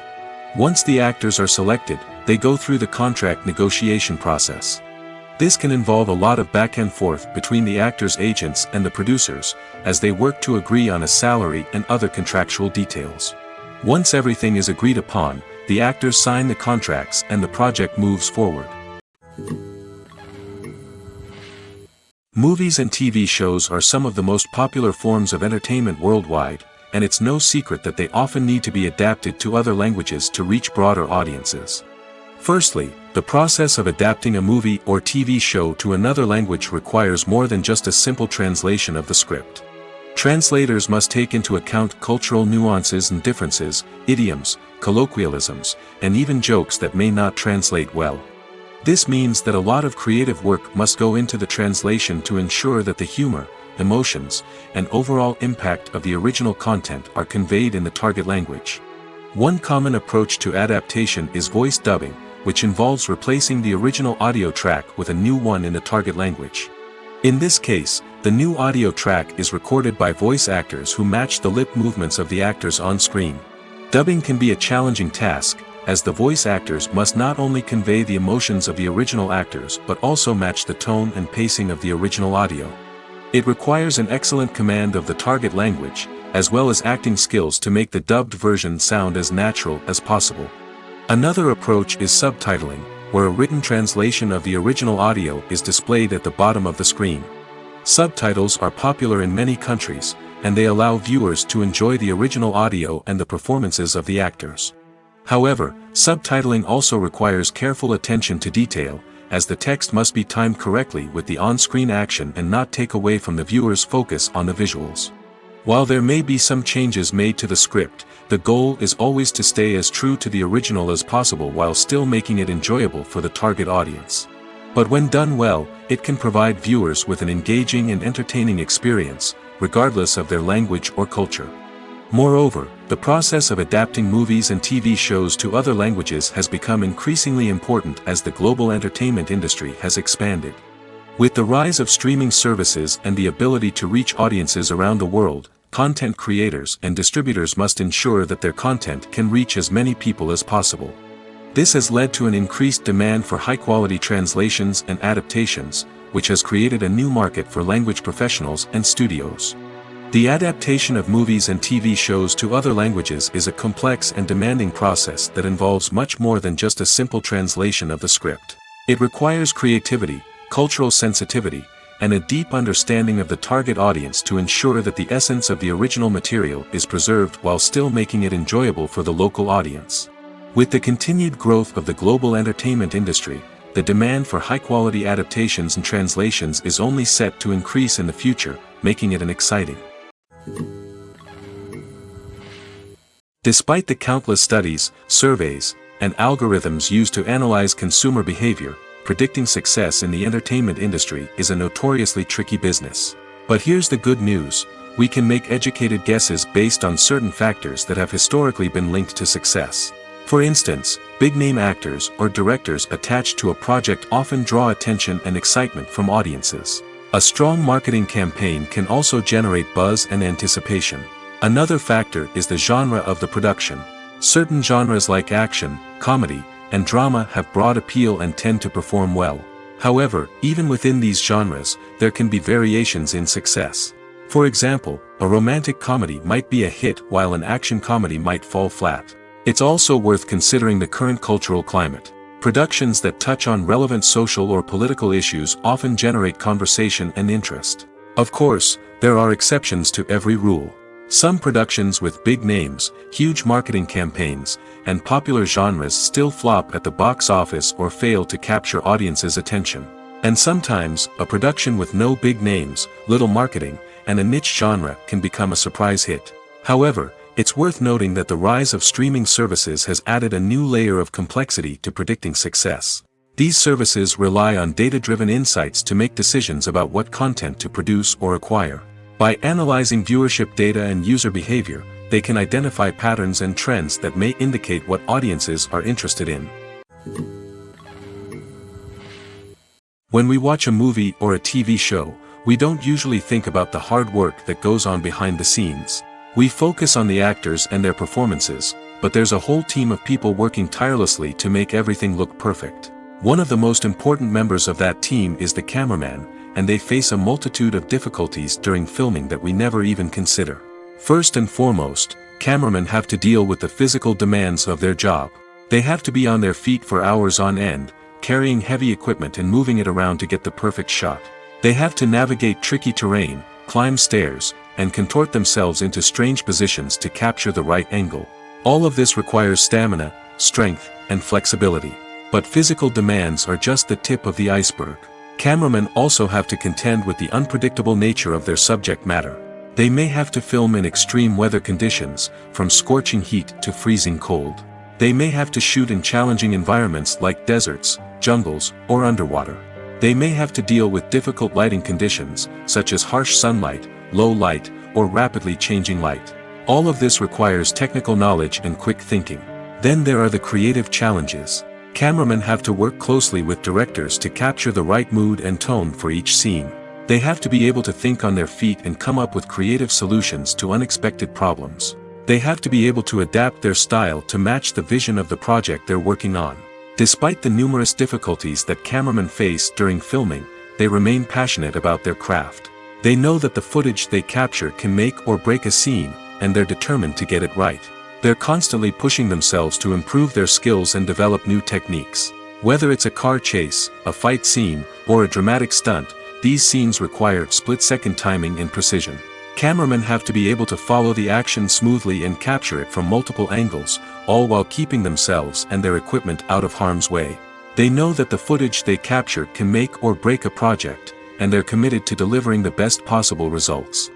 Once the actors are selected, they go through the contract negotiation process. This can involve a lot of back and forth between the actors' agents and the producers, as they work to agree on a salary and other contractual details. Once everything is agreed upon, the actors sign the contracts and the project moves forward. Movies and TV shows are some of the most popular forms of entertainment worldwide, and it's no secret that they often need to be adapted to other languages to reach broader audiences. Firstly, the process of adapting a movie or TV show to another language requires more than just a simple translation of the script. Translators must take into account cultural nuances and differences, idioms, colloquialisms, and even jokes that may not translate well. This means that a lot of creative work must go into the translation to ensure that the humor, emotions, and overall impact of the original content are conveyed in the target language. One common approach to adaptation is voice dubbing, which involves replacing the original audio track with a new one in the target language. In this case, the new audio track is recorded by voice actors who match the lip movements of the actors on screen. Dubbing can be a challenging task, as the voice actors must not only convey the emotions of the original actors but also match the tone and pacing of the original audio. It requires an excellent command of the target language, as well as acting skills to make the dubbed version sound as natural as possible. Another approach is subtitling, where a written translation of the original audio is displayed at the bottom of the screen. Subtitles are popular in many countries, and they allow viewers to enjoy the original audio and the performances of the actors. However, subtitling also requires careful attention to detail, as the text must be timed correctly with the on-screen action and not take away from the viewer's focus on the visuals. While there may be some changes made to the script, the goal is always to stay as true to the original as possible while still making it enjoyable for the target audience. But when done well, it can provide viewers with an engaging and entertaining experience, regardless of their language or culture. Moreover, the process of adapting movies and TV shows to other languages has become increasingly important as the global entertainment industry has expanded. With the rise of streaming services and the ability to reach audiences around the world, content creators and distributors must ensure that their content can reach as many people as possible. This has led to an increased demand for high-quality translations and adaptations, which has created a new market for language professionals and studios. The adaptation of movies and TV shows to other languages is a complex and demanding process that involves much more than just a simple translation of the script. It requires creativity, cultural sensitivity, and a deep understanding of the target audience to ensure that the essence of the original material is preserved while still making it enjoyable for the local audience. With the continued growth of the global entertainment industry, the demand for high-quality adaptations and translations is only set to increase in the future, making it exciting. Despite the countless studies, surveys, and algorithms used to analyze consumer behavior, predicting success in the entertainment industry is a notoriously tricky business. But here's the good news: we can make educated guesses based on certain factors that have historically been linked to success. For instance, big-name actors or directors attached to a project often draw attention and excitement from audiences. A strong marketing campaign can also generate buzz and anticipation. Another factor is the genre of the production. Certain genres like action, comedy, and drama have broad appeal and tend to perform well. However, even within these genres, there can be variations in success. For example, a romantic comedy might be a hit while an action comedy might fall flat. It's also worth considering the current cultural climate. Productions that touch on relevant social or political issues often generate conversation and interest. Of course, there are exceptions to every rule. Some productions with big names, huge marketing campaigns, and popular genres still flop at the box office or fail to capture audiences' attention. And sometimes, a production with no big names, little marketing, and a niche genre can become a surprise hit. However, it's worth noting that the rise of streaming services has added a new layer of complexity to predicting success. These services rely on data-driven insights to make decisions about what content to produce or acquire. By analyzing viewership data and user behavior, they can identify patterns and trends that may indicate what audiences are interested in. When we watch a movie or a TV show, we don't usually think about the hard work that goes on behind the scenes. We focus on the actors and their performances, but there's a whole team of people working tirelessly to make everything look perfect. One of the most important members of that team is the cameraman, and they face a multitude of difficulties during filming that we never even consider. First and foremost, cameramen have to deal with the physical demands of their job. They have to be on their feet for hours on end, carrying heavy equipment and moving it around to get the perfect shot. They have to navigate tricky terrain, climb stairs, and contort themselves into strange positions to capture the right angle. All of this requires stamina, strength, and flexibility. But physical demands are just the tip of the iceberg. Cameramen also have to contend with the unpredictable nature of their subject matter. They may have to film in extreme weather conditions, from scorching heat to freezing cold. They may have to shoot in challenging environments like deserts, jungles, or underwater. They may have to deal with difficult lighting conditions, such as harsh sunlight, low light, or rapidly changing light. All of this requires technical knowledge and quick thinking. Then there are the creative challenges. Cameramen have to work closely with directors to capture the right mood and tone for each scene. They have to be able to think on their feet and come up with creative solutions to unexpected problems. They have to be able to adapt their style to match the vision of the project they're working on. Despite the numerous difficulties that cameramen face during filming, they remain passionate about their craft. They know that the footage they capture can make or break a scene, and they're determined to get it right. They're constantly pushing themselves to improve their skills and develop new techniques. Whether it's a car chase, a fight scene, or a dramatic stunt, these scenes require split-second timing and precision. Cameramen have to be able to follow the action smoothly and capture it from multiple angles, all while keeping themselves and their equipment out of harm's way. They know that the footage they capture can make or break a project, and they're committed to delivering the best possible results.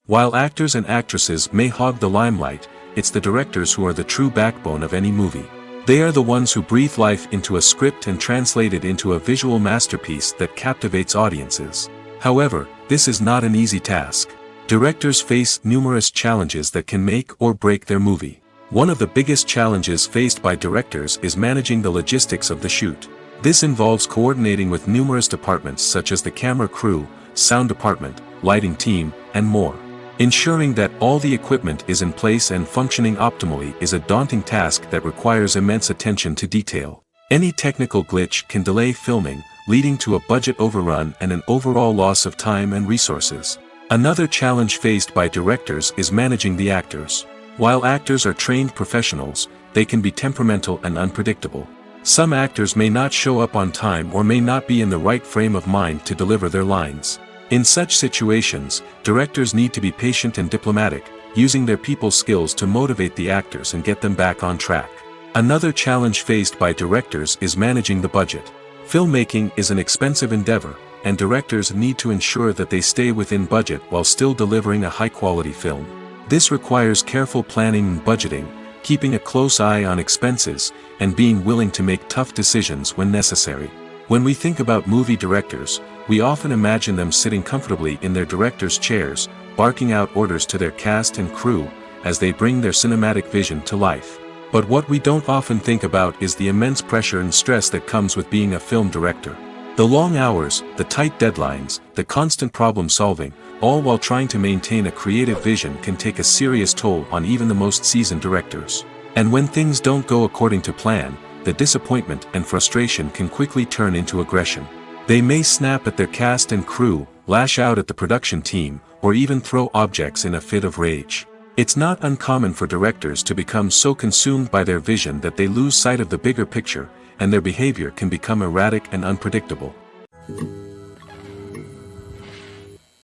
While actors and actresses may hog the limelight, it's the directors who are the true backbone of any movie. They are the ones who breathe life into a script and translate it into a visual masterpiece that captivates audiences. However, this is not an easy task. Directors face numerous challenges that can make or break their movie. One of the biggest challenges faced by directors is managing the logistics of the shoot. This involves coordinating with numerous departments such as the camera crew, sound department, lighting team, and more. Ensuring that all the equipment is in place and functioning optimally is a daunting task that requires immense attention to detail. Any technical glitch can delay filming, leading to a budget overrun and an overall loss of time and resources. Another challenge faced by directors is managing the actors. While actors are trained professionals, they can be temperamental and unpredictable. Some actors may not show up on time or may not be in the right frame of mind to deliver their lines. In such situations, directors need to be patient and diplomatic, using their people skills to motivate the actors and get them back on track. Another challenge faced by directors is managing the budget. Filmmaking is an expensive endeavor, and directors need to ensure that they stay within budget while still delivering a high-quality film. This requires careful planning and budgeting, keeping a close eye on expenses, and being willing to make tough decisions when necessary. When we think about movie directors, we often imagine them sitting comfortably in their director's chairs, barking out orders to their cast and crew, as they bring their cinematic vision to life. But what we don't often think about is the immense pressure and stress that comes with being a film director. The long hours, the tight deadlines, the constant problem solving, all while trying to maintain a creative vision can take a serious toll on even the most seasoned directors. And when things don't go according to plan, the disappointment and frustration can quickly turn into aggression. They may snap at their cast and crew, lash out at the production team, or even throw objects in a fit of rage. It's not uncommon for directors to become so consumed by their vision that they lose sight of the bigger picture, and their behavior can become erratic and unpredictable.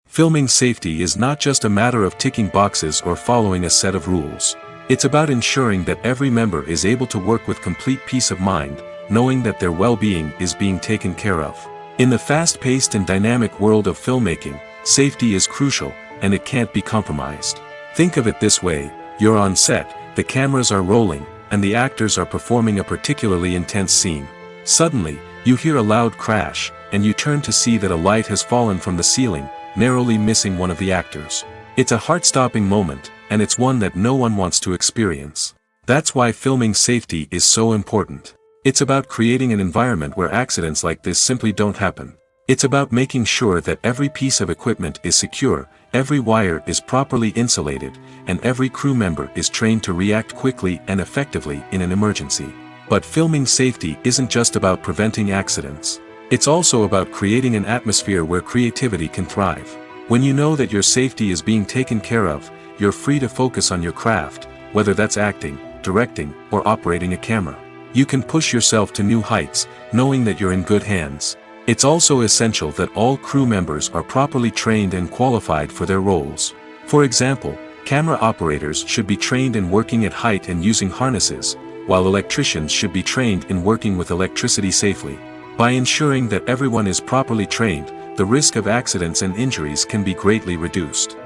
Filming safety is not just a matter of ticking boxes or following a set of rules. It's about ensuring that every member is able to work with complete peace of mind, knowing that their well-being is being taken care of. In the fast-paced and dynamic world of filmmaking, safety is crucial, and it can't be compromised. Think of it this way: you're on set, the cameras are rolling, and the actors are performing a particularly intense scene. Suddenly, you hear a loud crash, and you turn to see that a light has fallen from the ceiling, narrowly missing one of the actors. It's a heart-stopping moment, and it's one that no one wants to experience. That's why filming safety is so important. It's about creating an environment where accidents like this simply don't happen. It's about making sure that every piece of equipment is secure, every wire is properly insulated, and every crew member is trained to react quickly and effectively in an emergency. But filming safety isn't just about preventing accidents. It's also about creating an atmosphere where creativity can thrive. When you know that your safety is being taken care of, you're free to focus on your craft, whether that's acting, directing, or operating a camera. You can push yourself to new heights, knowing that you're in good hands. It's also essential that all crew members are properly trained and qualified for their roles. For example, camera operators should be trained in working at height and using harnesses, while electricians should be trained in working with electricity safely. By ensuring that everyone is properly trained, the risk of accidents and injuries can be greatly reduced.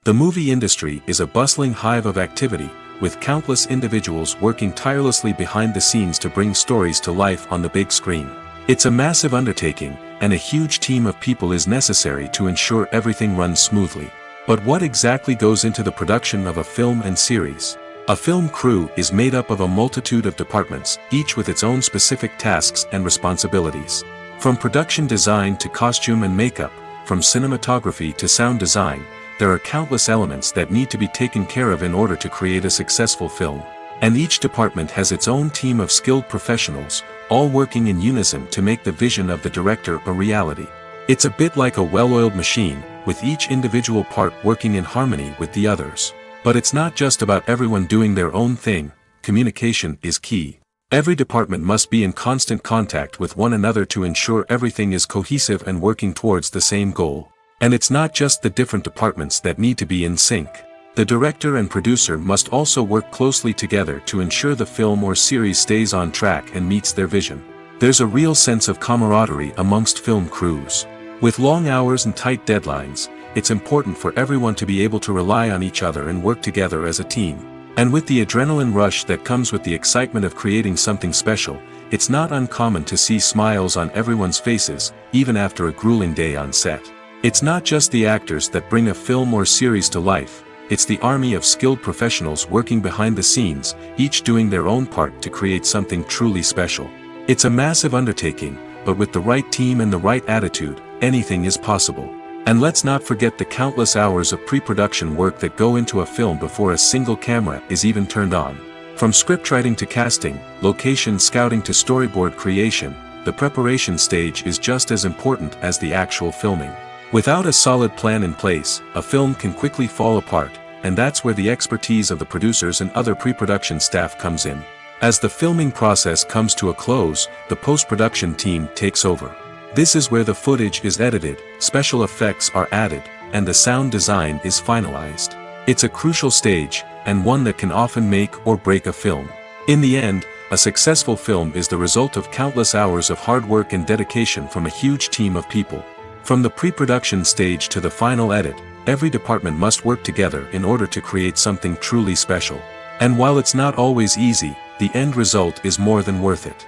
The movie industry is a bustling hive of activity, with countless individuals working tirelessly behind the scenes to bring stories to life on the big screen. It's a massive undertaking, and a huge team of people is necessary to ensure everything runs smoothly. But what exactly goes into the production of a film and series? A film crew is made up of a multitude of departments, each with its own specific tasks and responsibilities. From production design to costume and makeup, from cinematography to sound design, there are countless elements that need to be taken care of in order to create a successful film. And each department has its own team of skilled professionals, all working in unison to make the vision of the director a reality. It's a bit like a well-oiled machine, with each individual part working in harmony with the others. But it's not just about everyone doing their own thing. Communication is key. Every department must be in constant contact with one another to ensure everything is cohesive and working towards the same goal. And it's not just the different departments that need to be in sync. The director and producer must also work closely together to ensure the film or series stays on track and meets their vision. There's a real sense of camaraderie amongst film crews. With long hours and tight deadlines, it's important for everyone to be able to rely on each other and work together as a team. And with the adrenaline rush that comes with the excitement of creating something special, it's not uncommon to see smiles on everyone's faces, even after a grueling day on set. It's not just the actors that bring a film or series to life, it's the army of skilled professionals working behind the scenes, each doing their own part to create something truly special. It's a massive undertaking, but with the right team and the right attitude, anything is possible. And let's not forget the countless hours of pre-production work that go into a film before a single camera is even turned on. From scriptwriting to casting, location scouting to storyboard creation, the preparation stage is just as important as the actual filming. Without a solid plan in place, a film can quickly fall apart, and that's where the expertise of the producers and other pre-production staff comes in. As the filming process comes to a close, the post-production team takes over. This is where the footage is edited, special effects are added, and the sound design is finalized. It's a crucial stage, and one that can often make or break a film. In the end, a successful film is the result of countless hours of hard work and dedication from a huge team of people. From the pre-production stage to the final edit, every department must work together in order to create something truly special. And while it's not always easy, the end result is more than worth it.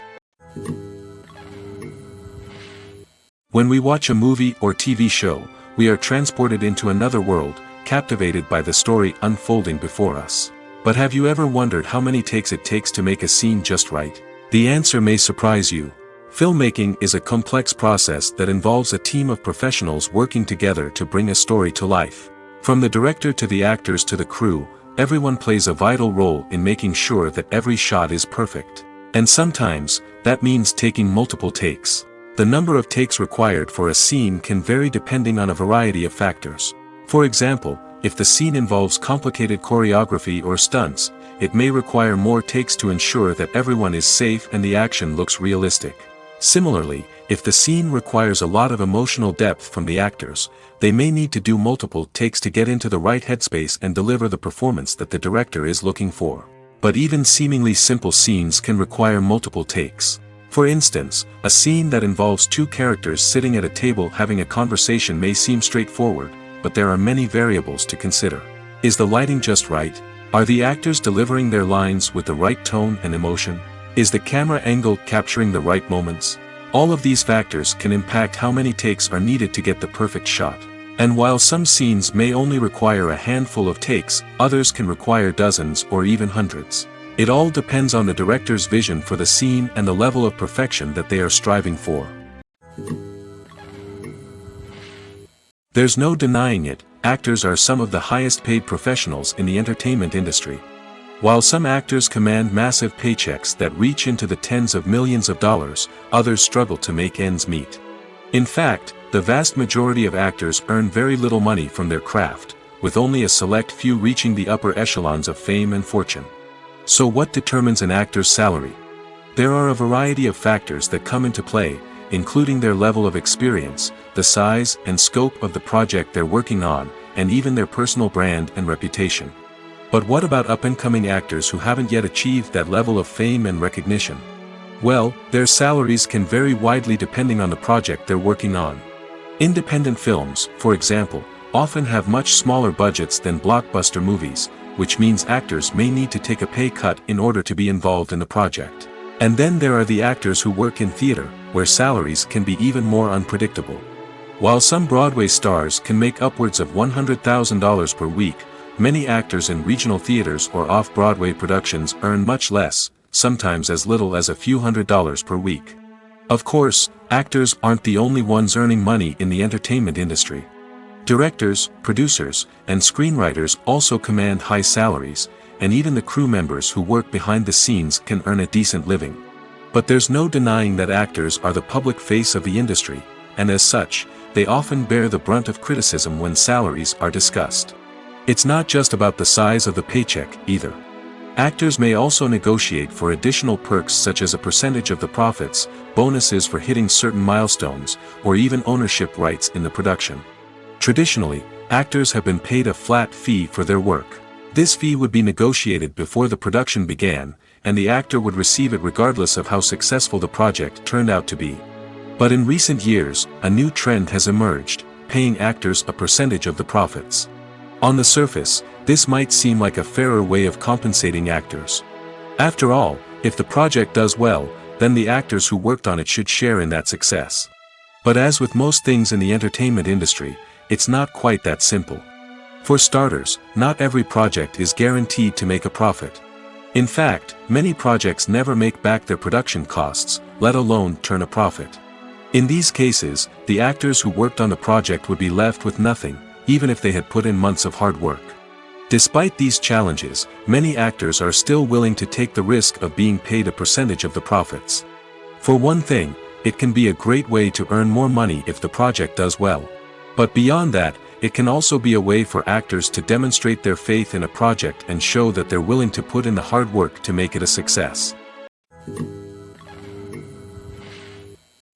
When we watch a movie or TV show, we are transported into another world, captivated by the story unfolding before us. But have you ever wondered how many takes it takes to make a scene just right? The answer may surprise you. Filmmaking is a complex process that involves a team of professionals working together to bring a story to life. From the director to the actors to the crew, everyone plays a vital role in making sure that every shot is perfect. And sometimes, that means taking multiple takes. The number of takes required for a scene can vary depending on a variety of factors. For example, if the scene involves complicated choreography or stunts, it may require more takes to ensure that everyone is safe and the action looks realistic. Similarly, if the scene requires a lot of emotional depth from the actors, they may need to do multiple takes to get into the right headspace and deliver the performance that the director is looking for. But even seemingly simple scenes can require multiple takes. For instance, a scene that involves two characters sitting at a table having a conversation may seem straightforward, but there are many variables to consider. Is the lighting just right? Are the actors delivering their lines with the right tone and emotion? Is the camera angle capturing the right moments? All of these factors can impact how many takes are needed to get the perfect shot. And while some scenes may only require a handful of takes, others can require dozens or even hundreds. It all depends on the director's vision for the scene and the level of perfection that they are striving for. There's no denying it, actors are some of the highest paid professionals in the entertainment industry. While some actors command massive paychecks that reach into the tens of millions of dollars, others struggle to make ends meet. In fact, the vast majority of actors earn very little money from their craft, with only a select few reaching the upper echelons of fame and fortune. So what determines an actor's salary? There are a variety of factors that come into play, including their level of experience, the size and scope of the project they're working on, and even their personal brand and reputation. But what about up-and-coming actors who haven't yet achieved that level of fame and recognition? Well, their salaries can vary widely depending on the project they're working on. Independent films, for example, often have much smaller budgets than blockbuster movies, which means actors may need to take a pay cut in order to be involved in the project. And then there are the actors who work in theater, where salaries can be even more unpredictable. While some Broadway stars can make upwards of $100,000 per week, many actors in regional theaters or off-Broadway productions earn much less, sometimes as little as a few $100s per week. Of course, actors aren't the only ones earning money in the entertainment industry. Directors, producers, and screenwriters also command high salaries, and even the crew members who work behind the scenes can earn a decent living. But there's no denying that actors are the public face of the industry, and as such, they often bear the brunt of criticism when salaries are discussed. It's not just about the size of the paycheck, either. Actors may also negotiate for additional perks such as a percentage of the profits, bonuses for hitting certain milestones, or even ownership rights in the production. Traditionally, actors have been paid a flat fee for their work. This fee would be negotiated before the production began, and the actor would receive it regardless of how successful the project turned out to be. But in recent years, a new trend has emerged, paying actors a percentage of the profits. On the surface, this might seem like a fairer way of compensating actors. After all, if the project does well, then the actors who worked on it should share in that success. But as with most things in the entertainment industry, it's not quite that simple. For starters, not every project is guaranteed to make a profit. In fact, many projects never make back their production costs, let alone turn a profit. In these cases, the actors who worked on the project would be left with nothing, even if they had put in months of hard work. Despite these challenges, many actors are still willing to take the risk of being paid a percentage of the profits. For one thing, it can be a great way to earn more money if the project does well. But beyond that, it can also be a way for actors to demonstrate their faith in a project and show that they're willing to put in the hard work to make it a success.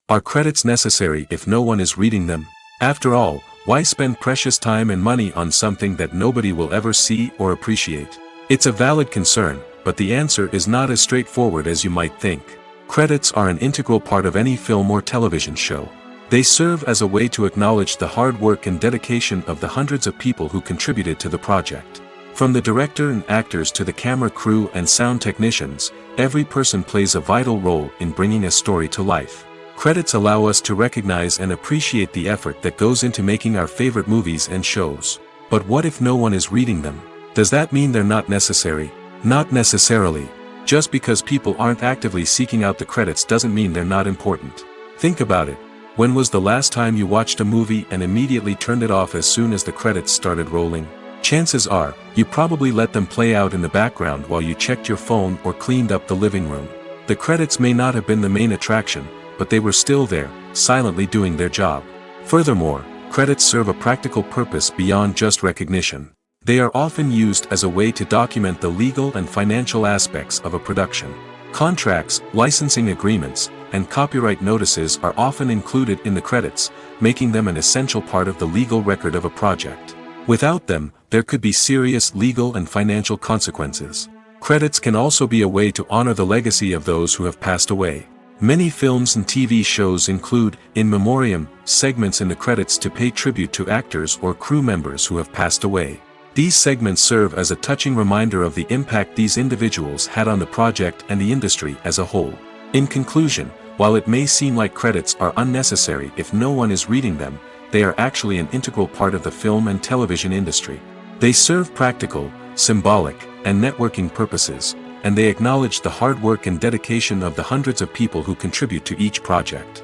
Are credits necessary if no one is reading them? After all, why spend precious time and money on something that nobody will ever see or appreciate? It's a valid concern, but the answer is not as straightforward as you might think. Credits are an integral part of any film or television show. They serve as a way to acknowledge the hard work and dedication of the hundreds of people who contributed to the project. From the director and actors to the camera crew and sound technicians, every person plays a vital role in bringing a story to life. Credits allow us to recognize and appreciate the effort that goes into making our favorite movies and shows. But what if no one is reading them? Does that mean they're not necessary? Not necessarily. Just because people aren't actively seeking out the credits doesn't mean they're not important. Think about it. When was the last time you watched a movie and immediately turned it off as soon as the credits started rolling? Chances are, you probably let them play out in the background while you checked your phone or cleaned up the living room. The credits may not have been the main attraction, but they were still there, silently doing their job. Furthermore, credits serve a practical purpose beyond just recognition. They are often used as a way to document the legal and financial aspects of a production. Contracts, licensing agreements, and copyright notices are often included in the credits, making them an essential part of the legal record of a project. Without them, there could be serious legal and financial consequences. Credits can also be a way to honor the legacy of those who have passed away. Many films and TV shows include, in memoriam, segments in the credits to pay tribute to actors or crew members who have passed away. These segments serve as a touching reminder of the impact these individuals had on the project and the industry as a whole. In conclusion, while it may seem like credits are unnecessary if no one is reading them, they are actually an integral part of the film and television industry. They serve practical, symbolic, and networking purposes, and they acknowledge the hard work and dedication of the hundreds of people who contribute to each project.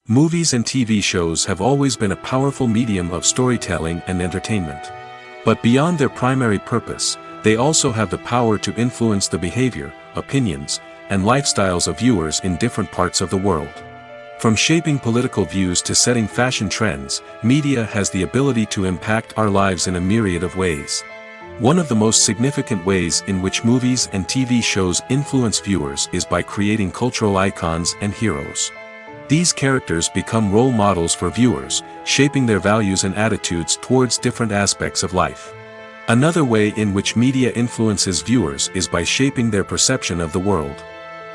Movies and TV shows have always been a powerful medium of storytelling and entertainment. But beyond their primary purpose, they also have the power to influence the behavior, opinions, and lifestyles of viewers in different parts of the world. From shaping political views to setting fashion trends, media has the ability to impact our lives in a myriad of ways. One of the most significant ways in which movies and TV shows influence viewers is by creating cultural icons and heroes. These characters become role models for viewers, shaping their values and attitudes towards different aspects of life. Another way in which media influences viewers is by shaping their perception of the world.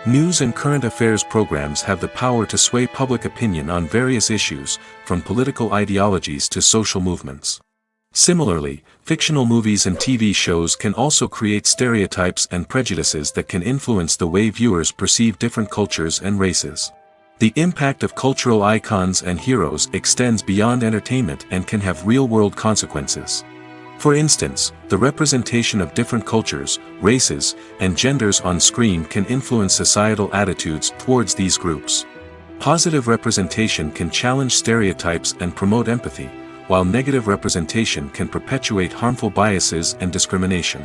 News and current affairs programs have the power to sway public opinion on various issues, from political ideologies to social movements. Similarly, fictional movies and TV shows can also create stereotypes and prejudices that can influence the way viewers perceive different cultures and races. The impact of cultural icons and heroes extends beyond entertainment and can have real-world consequences. For instance, the representation of different cultures, races, and genders on screen can influence societal attitudes towards these groups. Positive representation can challenge stereotypes and promote empathy, while negative representation can perpetuate harmful biases and discrimination.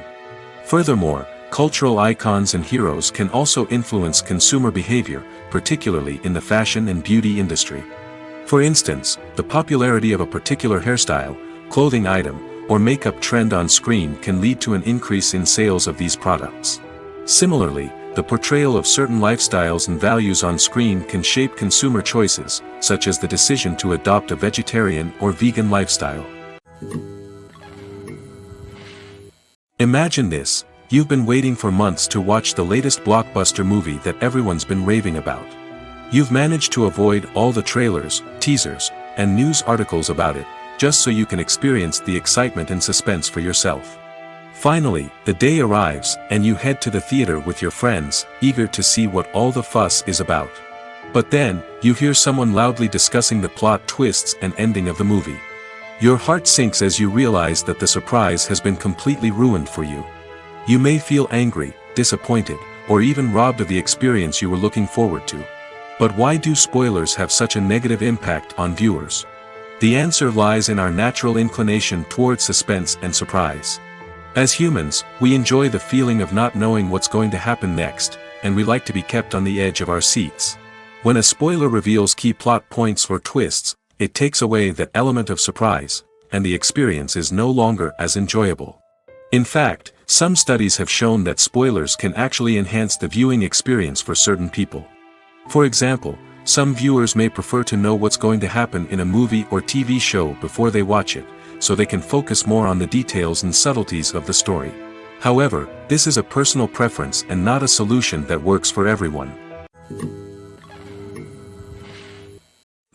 Furthermore, cultural icons and heroes can also influence consumer behavior, particularly in the fashion and beauty industry. For instance, the popularity of a particular hairstyle, clothing item, or makeup trend on screen can lead to an increase in sales of these products. Similarly, the portrayal of certain lifestyles and values on screen can shape consumer choices, such as the decision to adopt a vegetarian or vegan lifestyle. Imagine this: you've been waiting for months to watch the latest blockbuster movie that everyone's been raving about. You've managed to avoid all the trailers, teasers, and news articles about it, just so you can experience the excitement and suspense for yourself. Finally, the day arrives, and you head to the theater with your friends, eager to see what all the fuss is about. But then, you hear someone loudly discussing the plot twists and ending of the movie. Your heart sinks as you realize that the surprise has been completely ruined for you. You may feel angry, disappointed, or even robbed of the experience you were looking forward to. But why do spoilers have such a negative impact on viewers? The answer lies in our natural inclination toward suspense and surprise. As humans, we enjoy the feeling of not knowing what's going to happen next, and we like to be kept on the edge of our seats. When a spoiler reveals key plot points or twists, it takes away that element of surprise, and the experience is no longer as enjoyable. In fact, some studies have shown that spoilers can actually enhance the viewing experience for certain people. For example, some viewers may prefer to know what's going to happen in a movie or TV show before they watch it, so they can focus more on the details and subtleties of the story. However, this is a personal preference and not a solution that works for everyone.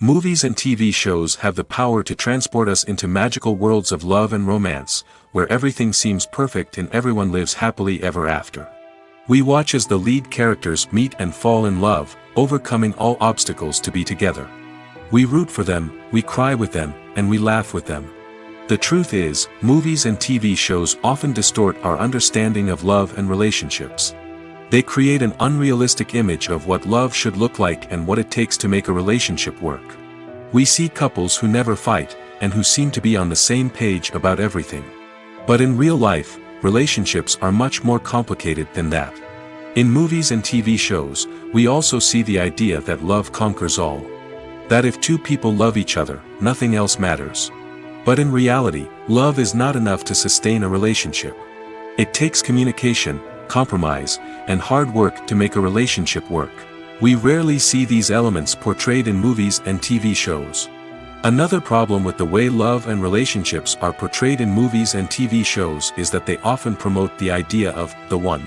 Movies and TV shows have the power to transport us into magical worlds of love and romance, where everything seems perfect and everyone lives happily ever after. We watch as the lead characters meet and fall in love, overcoming all obstacles to be together. We root for them, we cry with them, and we laugh with them. The truth is, movies and TV shows often distort our understanding of love and relationships. They create an unrealistic image of what love should look like and what it takes to make a relationship work. We see couples who never fight, and who seem to be on the same page about everything. But in real life, relationships are much more complicated than that. In movies and TV shows, we also see the idea that love conquers all. That if two people love each other, nothing else matters. But in reality, love is not enough to sustain a relationship. It takes communication, compromise, and hard work to make a relationship work. We rarely see these elements portrayed in movies and TV shows. Another problem with the way love and relationships are portrayed in movies and TV shows is that they often promote the idea of the one.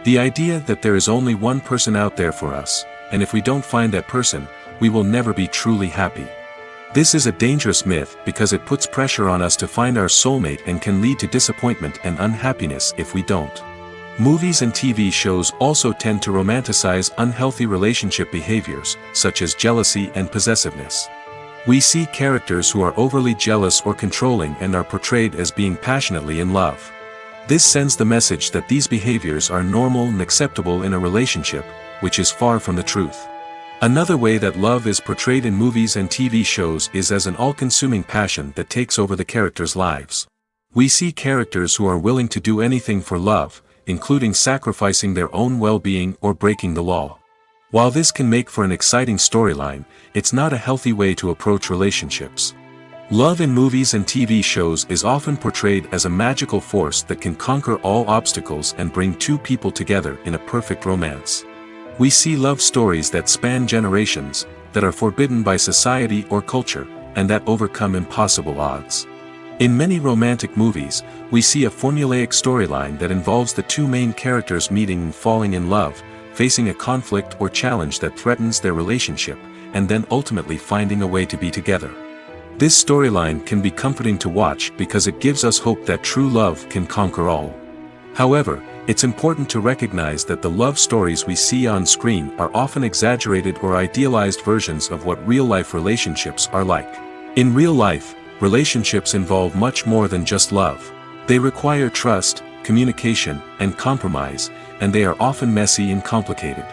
The idea that there is only one person out there for us, and if we don't find that person, we will never be truly happy. This is a dangerous myth because it puts pressure on us to find our soulmate and can lead to disappointment and unhappiness if we don't. Movies and TV shows also tend to romanticize unhealthy relationship behaviors, such as jealousy and possessiveness. We see characters who are overly jealous or controlling and are portrayed as being passionately in love. This sends the message that these behaviors are normal and acceptable in a relationship, which is far from the truth. Another way that love is portrayed in movies and TV shows is as an all-consuming passion that takes over the characters' lives. We see characters who are willing to do anything for love, including sacrificing their own well-being or breaking the law. While this can make for an exciting storyline, it's not a healthy way to approach relationships. Love in movies and TV shows is often portrayed as a magical force that can conquer all obstacles and bring two people together in a perfect romance. We see love stories that span generations, that are forbidden by society or culture, and that overcome impossible odds. In many romantic movies, we see a formulaic storyline that involves the two main characters meeting and falling in love, facing a conflict or challenge that threatens their relationship, and then ultimately finding a way to be together. This storyline can be comforting to watch because it gives us hope that true love can conquer all. However, it's important to recognize that the love stories we see on screen are often exaggerated or idealized versions of what real-life relationships are like. In real life, relationships involve much more than just love. They require trust, communication, and compromise, and they are often messy and complicated.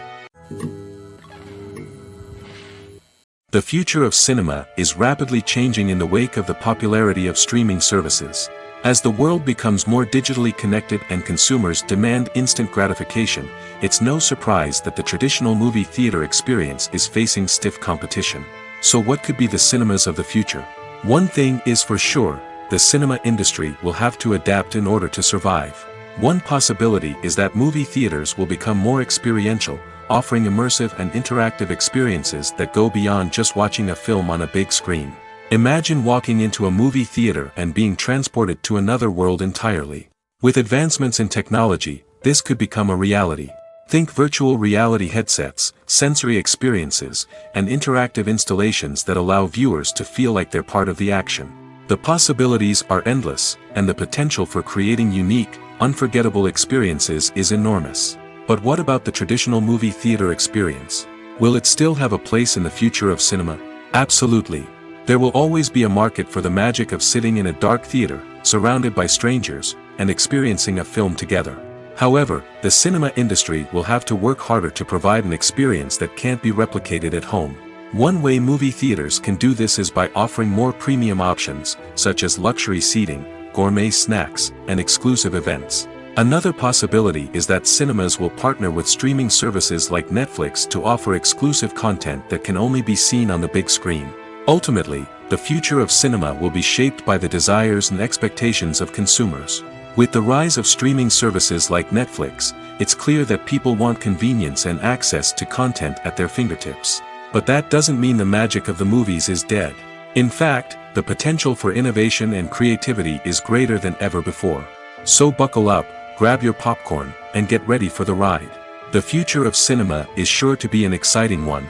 The future of cinema is rapidly changing in the wake of the popularity of streaming services. As the world becomes more digitally connected and consumers demand instant gratification, it's no surprise that the traditional movie theater experience is facing stiff competition. So what could be the cinemas of the future? One thing is for sure, the cinema industry will have to adapt in order to survive. One possibility is that movie theaters will become more experiential, offering immersive and interactive experiences that go beyond just watching a film on a big screen. Imagine walking into a movie theater and being transported to another world entirely. With advancements in technology, this could become a reality. Think virtual reality headsets, sensory experiences, and interactive installations that allow viewers to feel like they're part of the action. The possibilities are endless, and the potential for creating unique, unforgettable experiences is enormous. But what about the traditional movie theater experience? Will it still have a place in the future of cinema? Absolutely. There will always be a market for the magic of sitting in a dark theater, surrounded by strangers, and experiencing a film together. However, the cinema industry will have to work harder to provide an experience that can't be replicated at home. One way movie theaters can do this is by offering more premium options, such as luxury seating, gourmet snacks, and exclusive events. Another possibility is that cinemas will partner with streaming services like Netflix to offer exclusive content that can only be seen on the big screen. Ultimately, the future of cinema will be shaped by the desires and expectations of consumers. With the rise of streaming services like Netflix, it's clear that people want convenience and access to content at their fingertips. But that doesn't mean the magic of the movies is dead. In fact, the potential for innovation and creativity is greater than ever before. So buckle up, grab your popcorn, and get ready for the ride. The future of cinema is sure to be an exciting one.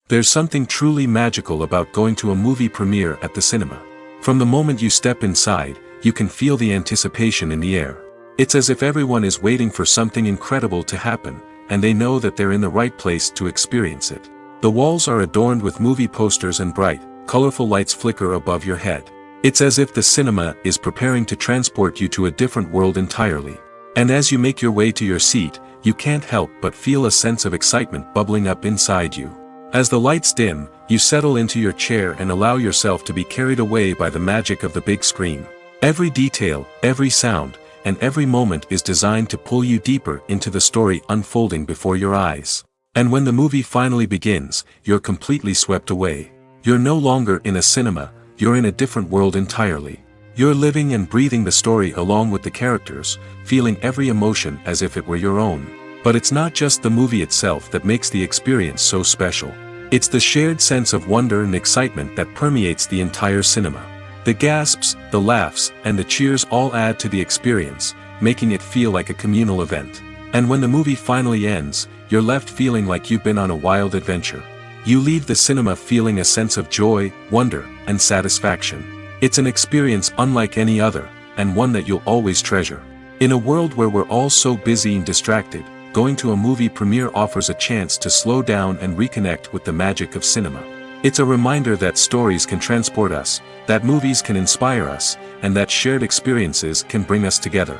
There's something truly magical about going to a movie premiere at the cinema. From the moment you step inside, you can feel the anticipation in the air. It's as if everyone is waiting for something incredible to happen, and they know that they're in the right place to experience it. The walls are adorned with movie posters and bright, colorful lights flicker above your head. It's as if the cinema is preparing to transport you to a different world entirely. And as you make your way to your seat, you can't help but feel a sense of excitement bubbling up inside you. As the lights dim, you settle into your chair and allow yourself to be carried away by the magic of the big screen. Every detail, every sound, and every moment is designed to pull you deeper into the story unfolding before your eyes. And when the movie finally begins, you're completely swept away. You're no longer in a cinema, you're in a different world entirely. You're living and breathing the story along with the characters, feeling every emotion as if it were your own. But it's not just the movie itself that makes the experience so special. It's the shared sense of wonder and excitement that permeates the entire cinema. The gasps, the laughs, and the cheers all add to the experience, making it feel like a communal event. And when the movie finally ends, you're left feeling like you've been on a wild adventure. You leave the cinema feeling a sense of joy, wonder, and satisfaction. It's an experience unlike any other, and one that you'll always treasure. In a world where we're all so busy and distracted, going to a movie premiere offers a chance to slow down and reconnect with the magic of cinema. It's a reminder that stories can transport us, that movies can inspire us, and that shared experiences can bring us together.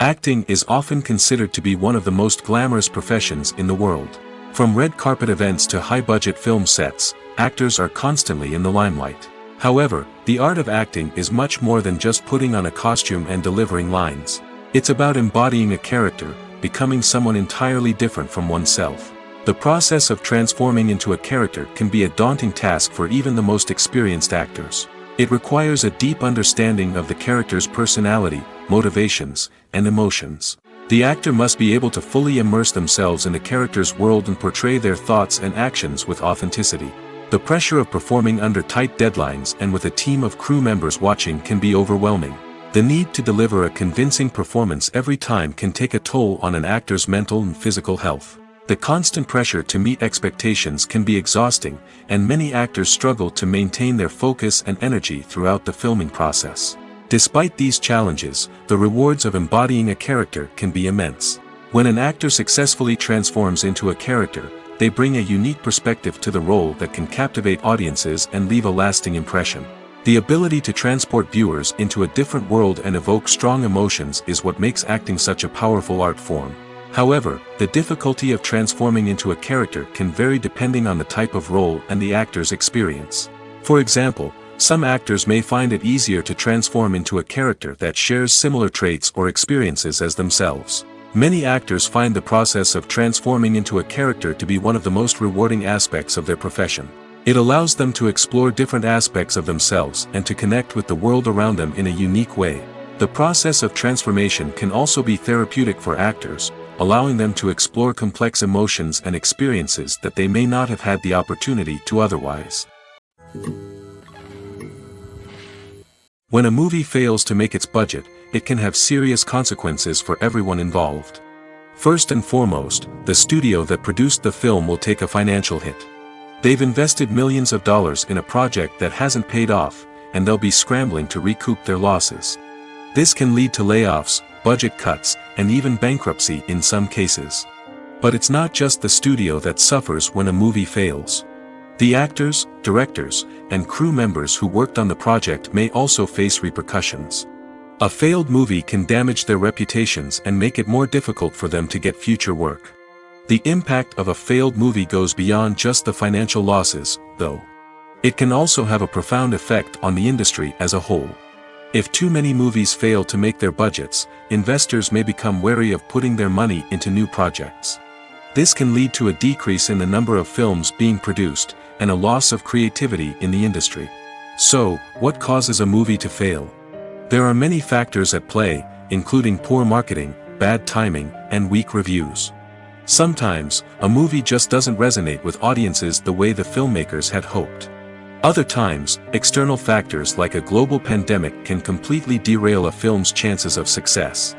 Acting is often considered to be one of the most glamorous professions in the world. From red carpet events to high-budget film sets, actors are constantly in the limelight. However, the art of acting is much more than just putting on a costume and delivering lines. It's about embodying a character, becoming someone entirely different from oneself. The process of transforming into a character can be a daunting task for even the most experienced actors. It requires a deep understanding of the character's personality, motivations, and emotions. The actor must be able to fully immerse themselves in the character's world and portray their thoughts and actions with authenticity. The pressure of performing under tight deadlines and with a team of crew members watching can be overwhelming. The need to deliver a convincing performance every time can take a toll on an actor's mental and physical health. The constant pressure to meet expectations can be exhausting, and many actors struggle to maintain their focus and energy throughout the filming process. Despite these challenges, the rewards of embodying a character can be immense. When an actor successfully transforms into a character, they bring a unique perspective to the role that can captivate audiences and leave a lasting impression. The ability to transport viewers into a different world and evoke strong emotions is what makes acting such a powerful art form. However, the difficulty of transforming into a character can vary depending on the type of role and the actor's experience. For example, some actors may find it easier to transform into a character that shares similar traits or experiences as themselves. Many actors find the process of transforming into a character to be one of the most rewarding aspects of their profession. It allows them to explore different aspects of themselves and to connect with the world around them in a unique way. The process of transformation can also be therapeutic for actors, allowing them to explore complex emotions and experiences that they may not have had the opportunity to otherwise. When a movie fails to make its budget, it can have serious consequences for everyone involved. First and foremost, the studio that produced the film will take a financial hit. They've invested millions of dollars in a project that hasn't paid off, and they'll be scrambling to recoup their losses. This can lead to layoffs, budget cuts, and even bankruptcy in some cases. But it's not just the studio that suffers when a movie fails. The actors, directors, and crew members who worked on the project may also face repercussions. A failed movie can damage their reputations and make it more difficult for them to get future work. The impact of a failed movie goes beyond just the financial losses, though. It can also have a profound effect on the industry as a whole. If too many movies fail to make their budgets, investors may become wary of putting their money into new projects. This can lead to a decrease in the number of films being produced, and a loss of creativity in the industry. So, what causes a movie to fail? There are many factors at play, including poor marketing, bad timing, and weak reviews. Sometimes, a movie just doesn't resonate with audiences the way the filmmakers had hoped. Other times, external factors like a global pandemic can completely derail a film's chances of success.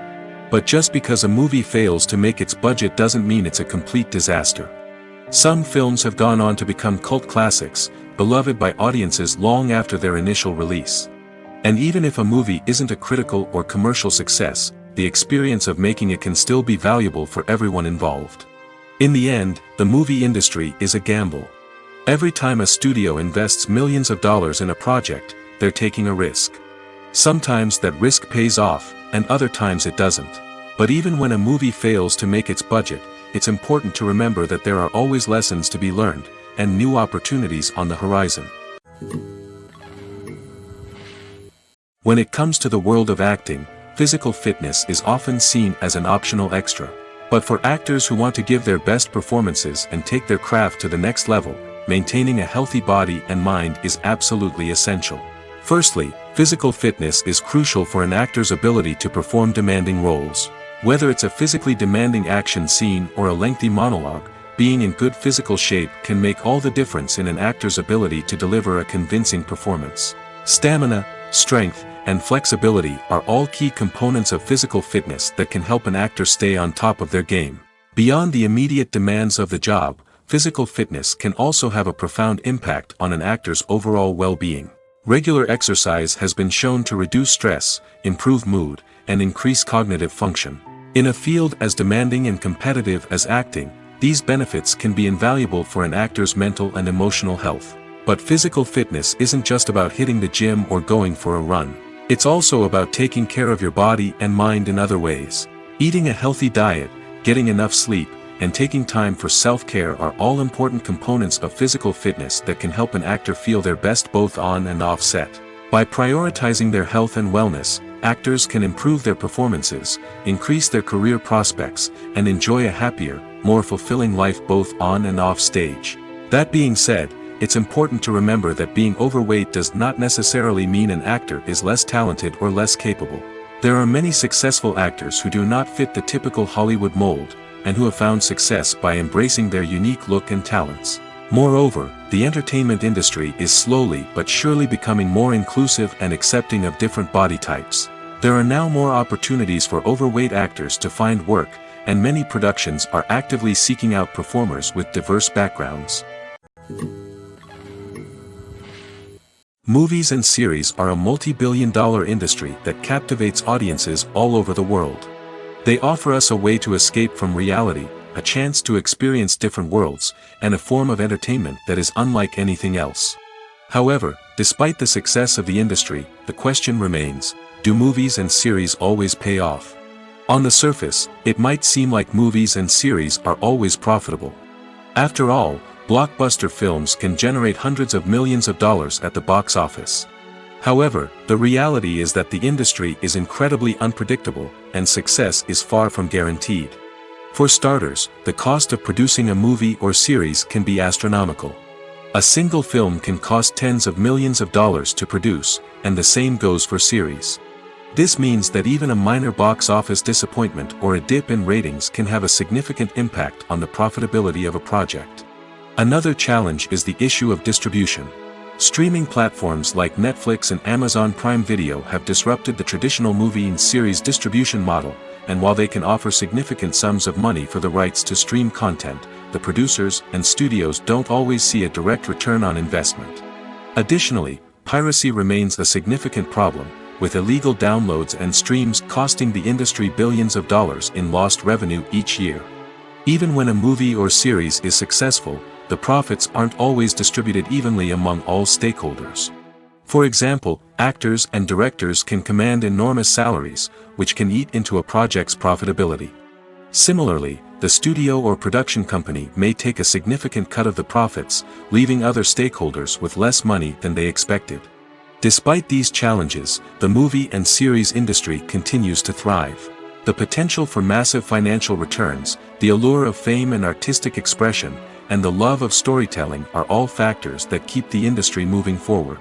But just because a movie fails to make its budget doesn't mean it's a complete disaster. Some films have gone on to become cult classics, beloved by audiences long after their initial release. And even if a movie isn't a critical or commercial success, the experience of making it can still be valuable for everyone involved. In the end, the movie industry is a gamble. Every time a studio invests millions of dollars in a project, they're taking a risk. Sometimes that risk pays off, and other times it doesn't. But even when a movie fails to make its budget, it's important to remember that there are always lessons to be learned, and new opportunities on the horizon. When it comes to the world of acting, physical fitness is often seen as an optional extra. But for actors who want to give their best performances and take their craft to the next level, maintaining a healthy body and mind is absolutely essential. Firstly, physical fitness is crucial for an actor's ability to perform demanding roles. Whether it's a physically demanding action scene or a lengthy monologue, being in good physical shape can make all the difference in an actor's ability to deliver a convincing performance. Stamina, strength, and flexibility are all key components of physical fitness that can help an actor stay on top of their game. Beyond the immediate demands of the job, physical fitness can also have a profound impact on an actor's overall well-being. Regular exercise has been shown to reduce stress, improve mood, and increase cognitive function. In a field as demanding and competitive as acting, these benefits can be invaluable for an actor's mental and emotional health. But physical fitness isn't just about hitting the gym or going for a run. It's also about taking care of your body and mind in other ways. Eating a healthy diet, getting enough sleep, and taking time for self-care are all important components of physical fitness that can help an actor feel their best both on and off set. By prioritizing their health and wellness, actors can improve their performances, increase their career prospects, and enjoy a happier, more fulfilling life both on and off stage. That being said, it's important to remember that being overweight does not necessarily mean an actor is less talented or less capable. There are many successful actors who do not fit the typical Hollywood mold, and who have found success by embracing their unique look and talents. Moreover, the entertainment industry is slowly but surely becoming more inclusive and accepting of different body types. There are now more opportunities for overweight actors to find work, and many productions are actively seeking out performers with diverse backgrounds. Movies and series are a multi-billion-dollar industry that captivates audiences all over the world. They offer us a way to escape from reality, a chance to experience different worlds, and a form of entertainment that is unlike anything else. However, despite the success of the industry, the question remains, do movies and series always pay off? On the surface, it might seem like movies and series are always profitable. After all, blockbuster films can generate hundreds of millions of dollars at the box office. However, the reality is that the industry is incredibly unpredictable, and success is far from guaranteed. For starters, the cost of producing a movie or series can be astronomical. A single film can cost tens of millions of dollars to produce, and the same goes for series. This means that even a minor box office disappointment or a dip in ratings can have a significant impact on the profitability of a project. Another challenge is the issue of distribution. Streaming platforms like Netflix and Amazon Prime Video have disrupted the traditional movie and series distribution model, and while they can offer significant sums of money for the rights to stream content, the producers and studios don't always see a direct return on investment. Additionally, piracy remains a significant problem, with illegal downloads and streams costing the industry billions of dollars in lost revenue each year. Even when a movie or series is successful, the profits aren't always distributed evenly among all stakeholders. For example, actors and directors can command enormous salaries, which can eat into a project's profitability. Similarly, the studio or production company may take a significant cut of the profits, leaving other stakeholders with less money than they expected. Despite these challenges, the movie and series industry continues to thrive. The potential for massive financial returns, the allure of fame and artistic expression, and the love of storytelling are all factors that keep the industry moving forward.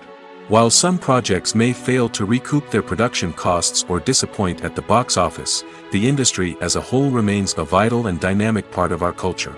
While some projects may fail to recoup their production costs or disappoint at the box office, the industry as a whole remains a vital and dynamic part of our culture.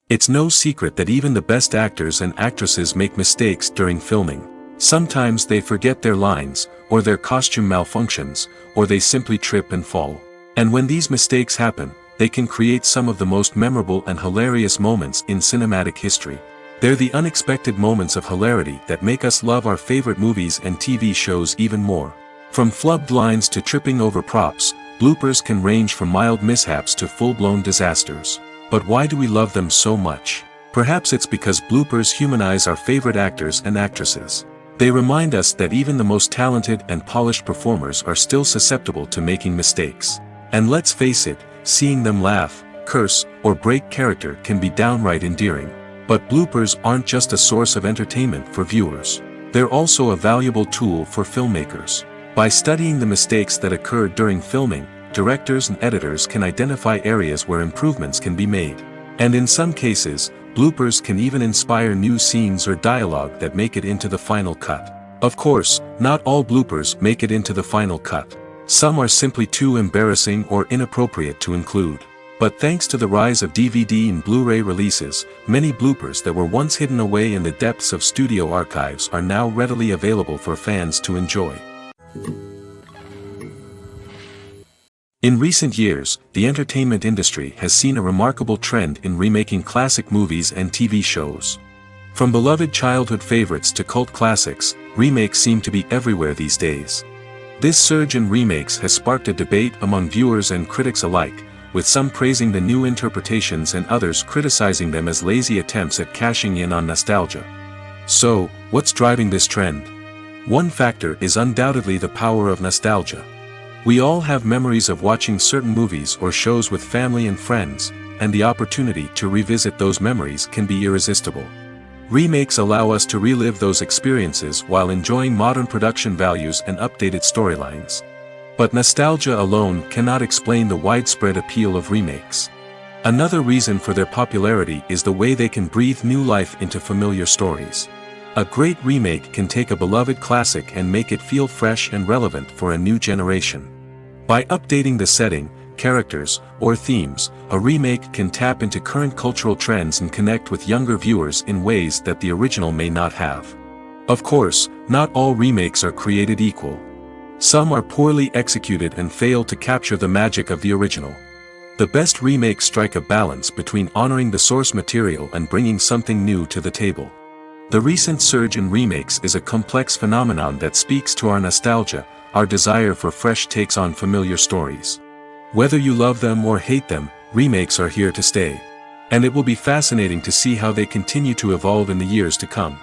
It's no secret that even the best actors and actresses make mistakes during filming. Sometimes they forget their lines, or their costume malfunctions, or they simply trip and fall. And when these mistakes happen, they can create some of the most memorable and hilarious moments in cinematic history. They're the unexpected moments of hilarity that make us love our favorite movies and TV shows even more. From flubbed lines to tripping over props, bloopers can range from mild mishaps to full-blown disasters. But why do we love them so much? Perhaps it's because bloopers humanize our favorite actors and actresses. They remind us that even the most talented and polished performers are still susceptible to making mistakes. And let's face it, seeing them laugh, curse, or break character can be downright endearing. But bloopers aren't just a source of entertainment for viewers. They're also a valuable tool for filmmakers. By studying the mistakes that occurred during filming, directors and editors can identify areas where improvements can be made. And in some cases, bloopers can even inspire new scenes or dialogue that make it into the final cut. Of course, not all bloopers make it into the final cut. Some are simply too embarrassing or inappropriate to include. But thanks to the rise of DVD and Blu-ray releases, many bloopers that were once hidden away in the depths of studio archives are now readily available for fans to enjoy. In recent years, the entertainment industry has seen a remarkable trend in remaking classic movies and TV shows. From beloved childhood favorites to cult classics, remakes seem to be everywhere these days. This surge in remakes has sparked a debate among viewers and critics alike, with some praising the new interpretations and others criticizing them as lazy attempts at cashing in on nostalgia. So, what's driving this trend? One factor is undoubtedly the power of nostalgia. We all have memories of watching certain movies or shows with family and friends, and the opportunity to revisit those memories can be irresistible. Remakes allow us to relive those experiences while enjoying modern production values and updated storylines. But nostalgia alone cannot explain the widespread appeal of remakes. Another reason for their popularity is the way they can breathe new life into familiar stories. A great remake can take a beloved classic and make it feel fresh and relevant for a new generation. By updating the setting, characters, or themes, a remake can tap into current cultural trends and connect with younger viewers in ways that the original may not have. Of course, not all remakes are created equal. Some are poorly executed and fail to capture the magic of the original. The best remakes strike a balance between honoring the source material and bringing something new to the table. The recent surge in remakes is a complex phenomenon that speaks to our nostalgia, our desire for fresh takes on familiar stories. Whether you love them or hate them, remakes are here to stay. And it will be fascinating to see how they continue to evolve in the years to come.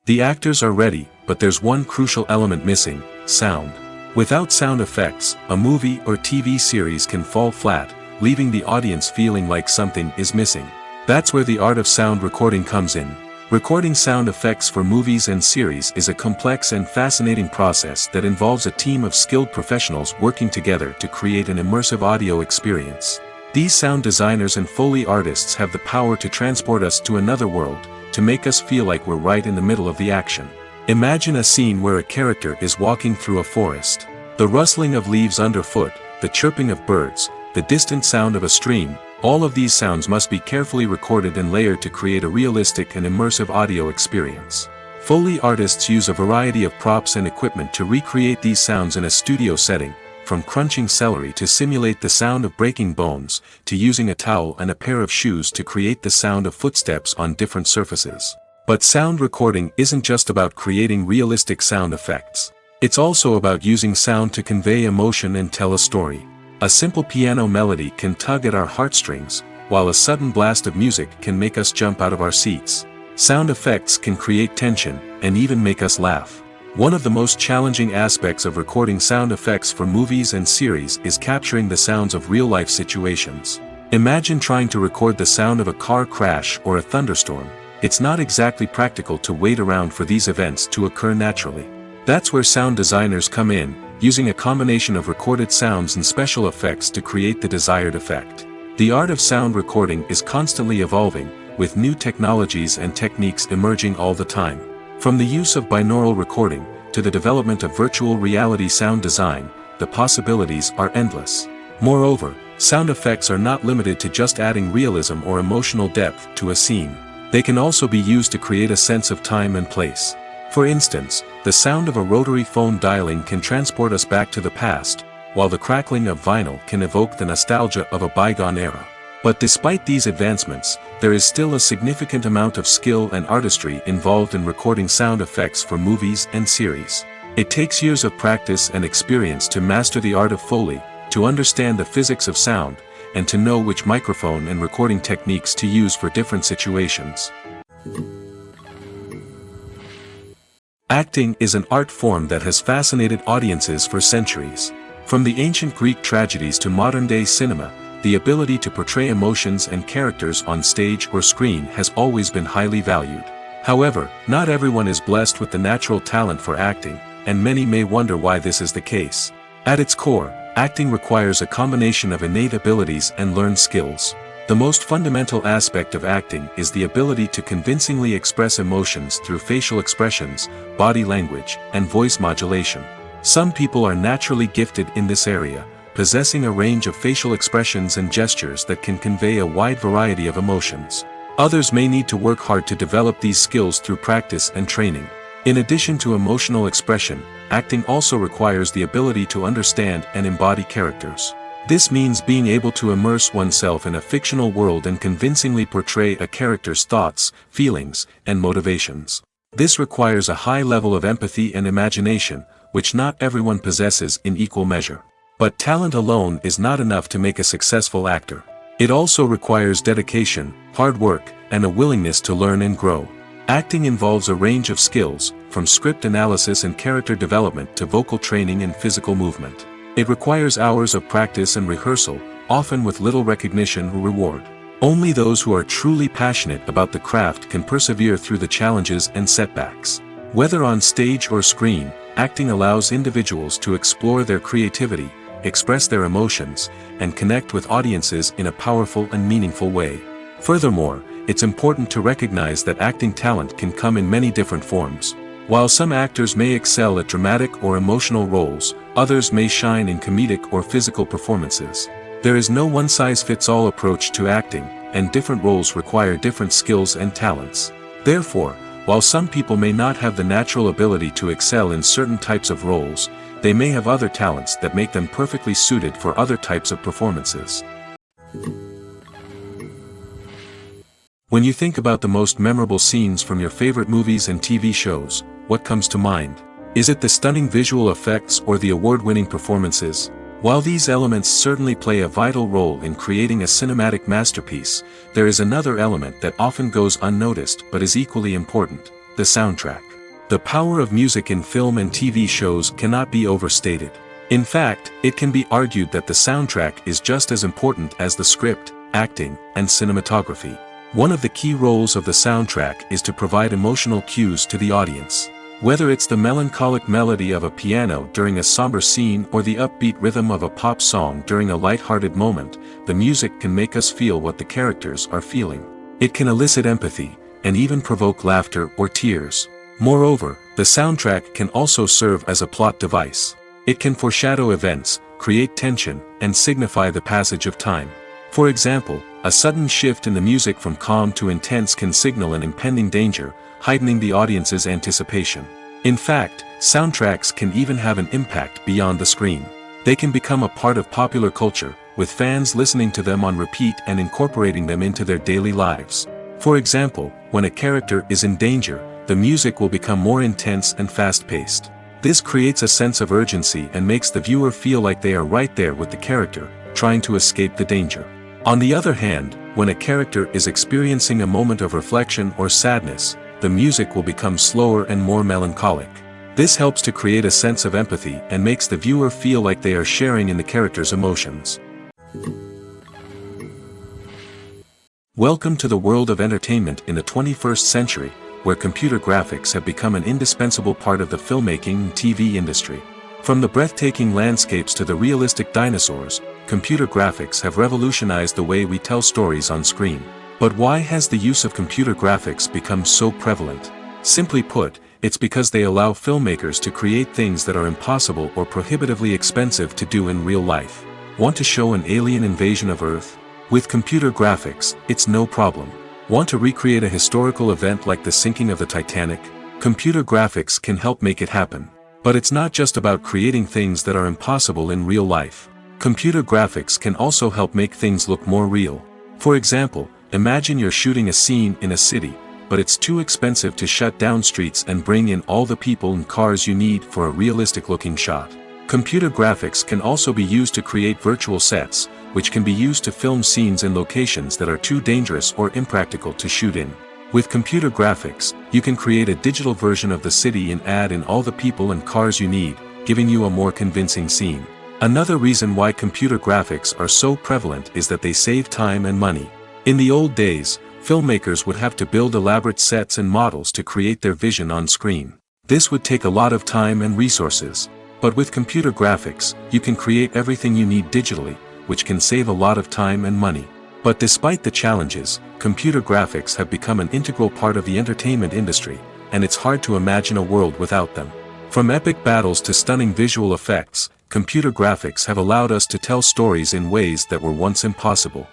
The actors are ready, but there's one crucial element missing: sound. Without sound effects, a movie or TV series can fall flat, leaving the audience feeling like something is missing. That's where the art of sound recording comes in. Recording sound effects for movies and series is a complex and fascinating process that involves a team of skilled professionals working together to create an immersive audio experience. These sound designers and Foley artists have the power to transport us to another world, to make us feel like we're right in the middle of the action. Imagine a scene where a character is walking through a forest. The rustling of leaves underfoot, the chirping of birds, the distant sound of a stream, all of these sounds must be carefully recorded and layered to create a realistic and immersive audio experience. Foley artists use a variety of props and equipment to recreate these sounds in a studio setting, from crunching celery to simulate the sound of breaking bones, to using a towel and a pair of shoes to create the sound of footsteps on different surfaces. But sound recording isn't just about creating realistic sound effects. It's also about using sound to convey emotion and tell a story. A simple piano melody can tug at our heartstrings, while a sudden blast of music can make us jump out of our seats. Sound effects can create tension, and even make us laugh. One of the most challenging aspects of recording sound effects for movies and series is capturing the sounds of real-life situations. Imagine trying to record the sound of a car crash or a thunderstorm. It's not exactly practical to wait around for these events to occur naturally. That's where sound designers come in, using a combination of recorded sounds and special effects to create the desired effect. The art of sound recording is constantly evolving, with new technologies and techniques emerging all the time. From the use of binaural recording, to the development of virtual reality sound design, the possibilities are endless. Moreover, sound effects are not limited to just adding realism or emotional depth to a scene. They can also be used to create a sense of time and place. For instance, the sound of a rotary phone dialing can transport us back to the past, while the crackling of vinyl can evoke the nostalgia of a bygone era. But despite these advancements, there is still a significant amount of skill and artistry involved in recording sound effects for movies and series. It takes years of practice and experience to master the art of Foley, to understand the physics of sound, and to know which microphone and recording techniques to use for different situations. Acting is an art form that has fascinated audiences for centuries. From the ancient Greek tragedies to modern-day cinema, the ability to portray emotions and characters on stage or screen has always been highly valued. However, not everyone is blessed with the natural talent for acting, and many may wonder why this is the case. At its core, acting requires a combination of innate abilities and learned skills. The most fundamental aspect of acting is the ability to convincingly express emotions through facial expressions, body language, and voice modulation. Some people are naturally gifted in this area, possessing a range of facial expressions and gestures that can convey a wide variety of emotions. Others may need to work hard to develop these skills through practice and training. In addition to emotional expression, acting also requires the ability to understand and embody characters. This means being able to immerse oneself in a fictional world and convincingly portray a character's thoughts, feelings, and motivations. This requires a high level of empathy and imagination, which not everyone possesses in equal measure. But talent alone is not enough to make a successful actor. It also requires dedication, hard work, and a willingness to learn and grow. Acting involves a range of skills, from script analysis and character development to vocal training and physical movement. It requires hours of practice and rehearsal, often with little recognition or reward. Only those who are truly passionate about the craft can persevere through the challenges and setbacks. Whether on stage or screen, acting allows individuals to explore their creativity, express their emotions, and connect with audiences in a powerful and meaningful way. Furthermore, it's important to recognize that acting talent can come in many different forms. While some actors may excel at dramatic or emotional roles, others may shine in comedic or physical performances. There is no one-size-fits-all approach to acting, and different roles require different skills and talents. Therefore, while some people may not have the natural ability to excel in certain types of roles, they may have other talents that make them perfectly suited for other types of performances. When you think about the most memorable scenes from your favorite movies and TV shows, what comes to mind? Is it the stunning visual effects or the award-winning performances? While these elements certainly play a vital role in creating a cinematic masterpiece, there is another element that often goes unnoticed but is equally important: the soundtrack. The power of music in film and TV shows cannot be overstated. In fact, it can be argued that the soundtrack is just as important as the script, acting, and cinematography. One of the key roles of the soundtrack is to provide emotional cues to the audience. Whether it's the melancholic melody of a piano during a somber scene or the upbeat rhythm of a pop song during a light-hearted moment, the music can make us feel what the characters are feeling. It can elicit empathy, and even provoke laughter or tears. Moreover, the soundtrack can also serve as a plot device. It can foreshadow events, create tension, and signify the passage of time. For example, a sudden shift in the music from calm to intense can signal an impending danger, heightening the audience's anticipation. In fact, soundtracks can even have an impact beyond the screen. They can become a part of popular culture, with fans listening to them on repeat and incorporating them into their daily lives. For example, when a character is in danger, the music will become more intense and fast-paced. This creates a sense of urgency and makes the viewer feel like they are right there with the character, trying to escape the danger. On the other hand, when a character is experiencing a moment of reflection or sadness, the music will become slower and more melancholic. This helps to create a sense of empathy and makes the viewer feel like they are sharing in the character's emotions. Welcome to the world of entertainment in the 21st century, where computer graphics have become an indispensable part of the filmmaking and TV industry. From the breathtaking landscapes to the realistic dinosaurs, computer graphics have revolutionized the way we tell stories on screen. But why has the use of computer graphics become so prevalent? Simply put, it's because they allow filmmakers to create things that are impossible or prohibitively expensive to do in real life. Want to show an alien invasion of Earth? With computer graphics, it's no problem. Want to recreate a historical event like the sinking of the Titanic? Computer graphics can help make it happen. But it's not just about creating things that are impossible in real life. Computer graphics can also help make things look more real. For example, imagine you're shooting a scene in a city, but it's too expensive to shut down streets and bring in all the people and cars you need for a realistic-looking shot. Computer graphics can also be used to create virtual sets, which can be used to film scenes in locations that are too dangerous or impractical to shoot in. With computer graphics, you can create a digital version of the city and add in all the people and cars you need, giving you a more convincing scene. Another reason why computer graphics are so prevalent is that they save time and money. In the old days, filmmakers would have to build elaborate sets and models to create their vision on screen. This would take a lot of time and resources. But with computer graphics, you can create everything you need digitally, which can save a lot of time and money. But despite the challenges, computer graphics have become an integral part of the entertainment industry, and it's hard to imagine a world without them. From epic battles to stunning visual effects, computer graphics have allowed us to tell stories in ways that were once impossible.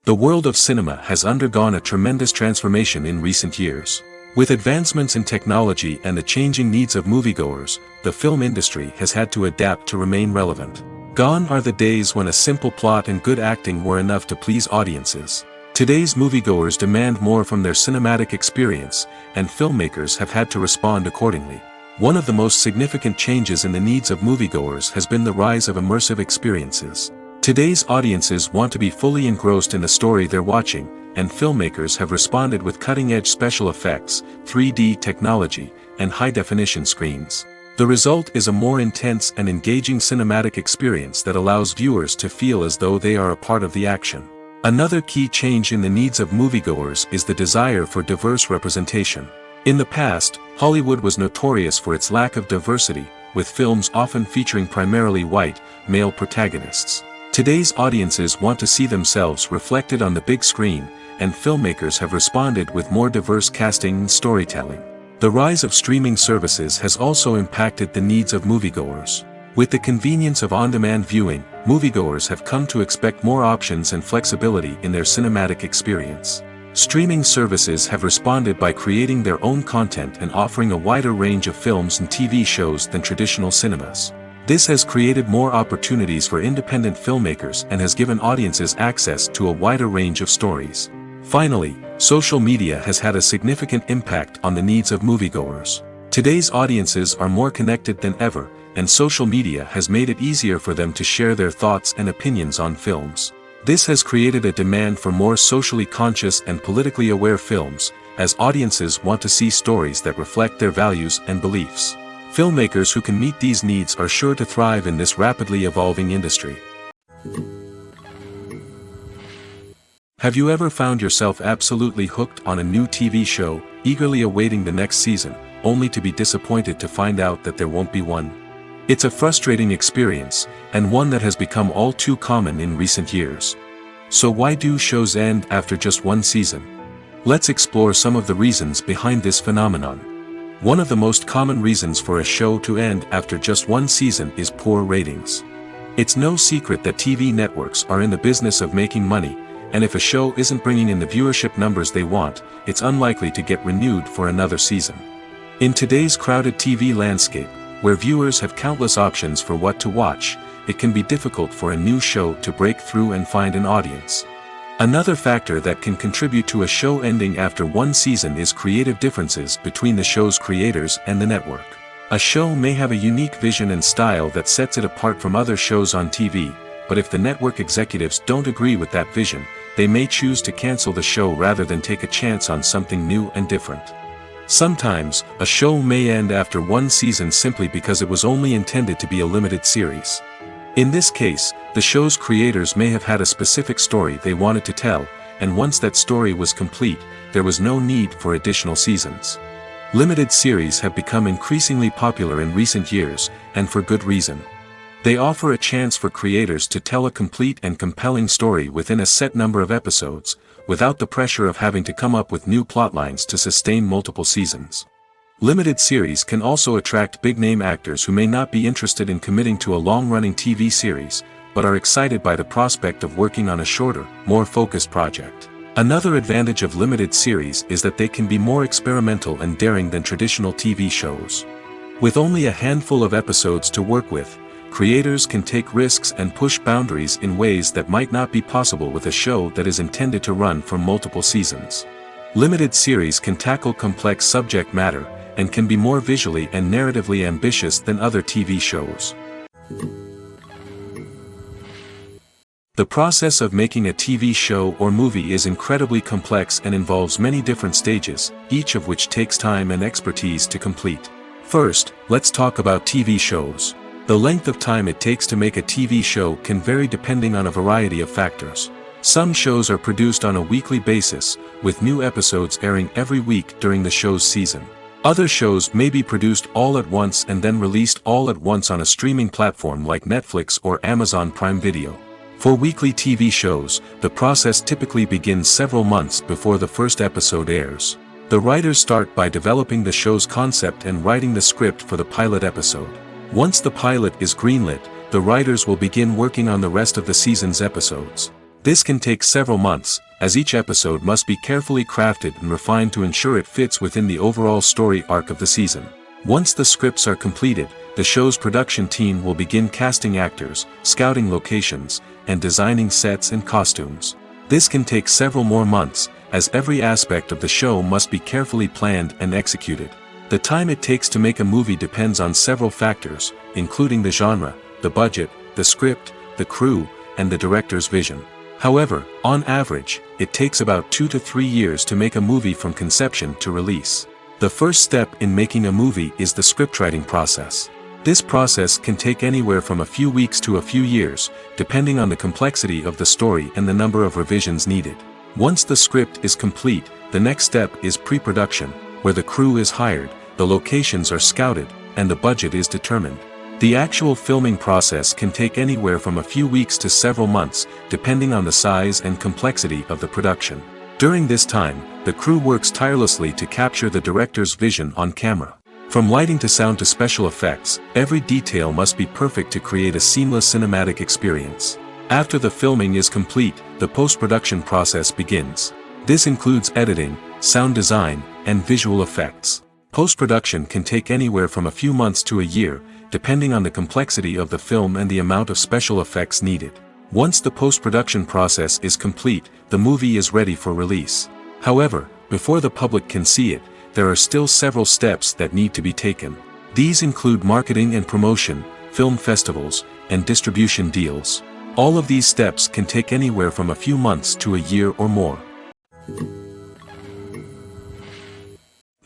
The world of cinema has undergone a tremendous transformation in recent years. With advancements in technology and the changing needs of moviegoers, the film industry has had to adapt to remain relevant. Gone are the days when a simple plot and good acting were enough to please audiences. Today's moviegoers demand more from their cinematic experience, and filmmakers have had to respond accordingly. One of the most significant changes in the needs of moviegoers has been the rise of immersive experiences. Today's audiences want to be fully engrossed in the story they're watching, and filmmakers have responded with cutting-edge special effects, 3D technology, and high-definition screens. The result is a more intense and engaging cinematic experience that allows viewers to feel as though they are a part of the action. Another key change in the needs of moviegoers is the desire for diverse representation. In the past, Hollywood was notorious for its lack of diversity, with films often featuring primarily white, male protagonists. Today's audiences want to see themselves reflected on the big screen, and filmmakers have responded with more diverse casting and storytelling. The rise of streaming services has also impacted the needs of moviegoers. With the convenience of on-demand viewing, moviegoers have come to expect more options and flexibility in their cinematic experience. Streaming services have responded by creating their own content and offering a wider range of films and TV shows than traditional cinemas. This has created more opportunities for independent filmmakers and has given audiences access to a wider range of stories. Finally, social media has had a significant impact on the needs of moviegoers. Today's audiences are more connected than ever, and social media has made it easier for them to share their thoughts and opinions on films. This has created a demand for more socially conscious and politically aware films, as audiences want to see stories that reflect their values and beliefs. Filmmakers who can meet these needs are sure to thrive in this rapidly evolving industry. Have you ever found yourself absolutely hooked on a new TV show, eagerly awaiting the next season, only to be disappointed to find out that there won't be one? It's a frustrating experience, and one that has become all too common in recent years. So why do shows end after just one season? Let's explore some of the reasons behind this phenomenon. One of the most common reasons for a show to end after just one season is poor ratings. It's no secret that TV networks are in the business of making money, and if a show isn't bringing in the viewership numbers they want, it's unlikely to get renewed for another season. In today's crowded TV landscape, where viewers have countless options for what to watch, it can be difficult for a new show to break through and find an audience. Another factor that can contribute to a show ending after one season is creative differences between the show's creators and the network. A show may have a unique vision and style that sets it apart from other shows on TV, but if the network executives don't agree with that vision, they may choose to cancel the show rather than take a chance on something new and different. Sometimes, a show may end after one season simply because it was only intended to be a limited series. In this case, the show's creators may have had a specific story they wanted to tell, and once that story was complete, there was no need for additional seasons. Limited series have become increasingly popular in recent years, and for good reason. They offer a chance for creators to tell a complete and compelling story within a set number of episodes, without the pressure of having to come up with new plotlines to sustain multiple seasons. Limited series can also attract big-name actors who may not be interested in committing to a long-running TV series, but are excited by the prospect of working on a shorter, more focused project. Another advantage of limited series is that they can be more experimental and daring than traditional TV shows. With only a handful of episodes to work with, creators can take risks and push boundaries in ways that might not be possible with a show that is intended to run for multiple seasons. Limited series can tackle complex subject matter, and can be more visually and narratively ambitious than other TV shows. The process of making a TV show or movie is incredibly complex and involves many different stages, each of which takes time and expertise to complete. First, let's talk about TV shows. The length of time it takes to make a TV show can vary depending on a variety of factors. Some shows are produced on a weekly basis, with new episodes airing every week during the show's season. Other shows may be produced all at once and then released all at once on a streaming platform like Netflix or Amazon Prime Video. For weekly TV shows, the process typically begins several months before the first episode airs. The writers start by developing the show's concept and writing the script for the pilot episode. Once the pilot is greenlit, the writers will begin working on the rest of the season's episodes. This can take several months, as each episode must be carefully crafted and refined to ensure it fits within the overall story arc of the season. Once the scripts are completed, the show's production team will begin casting actors, scouting locations, and designing sets and costumes. This can take several more months, as every aspect of the show must be carefully planned and executed. The time it takes to make a movie depends on several factors, including the genre, the budget, the script, the crew, and the director's vision. However, on average, it takes about 2 to 3 years to make a movie from conception to release. The first step in making a movie is the scriptwriting process. This process can take anywhere from a few weeks to a few years, depending on the complexity of the story and the number of revisions needed. Once the script is complete, the next step is pre-production, where the crew is hired, the locations are scouted, and the budget is determined. The actual filming process can take anywhere from a few weeks to several months, depending on the size and complexity of the production. During this time, the crew works tirelessly to capture the director's vision on camera. From lighting to sound to special effects, every detail must be perfect to create a seamless cinematic experience. After the filming is complete, the post-production process begins. This includes editing, sound design, and visual effects. Post-production can take anywhere from a few months to a year, depending on the complexity of the film and the amount of special effects needed. Once the post-production process is complete, the movie is ready for release. However, before the public can see it, there are still several steps that need to be taken. These include marketing and promotion, film festivals, and distribution deals. All of these steps can take anywhere from a few months to a year or more.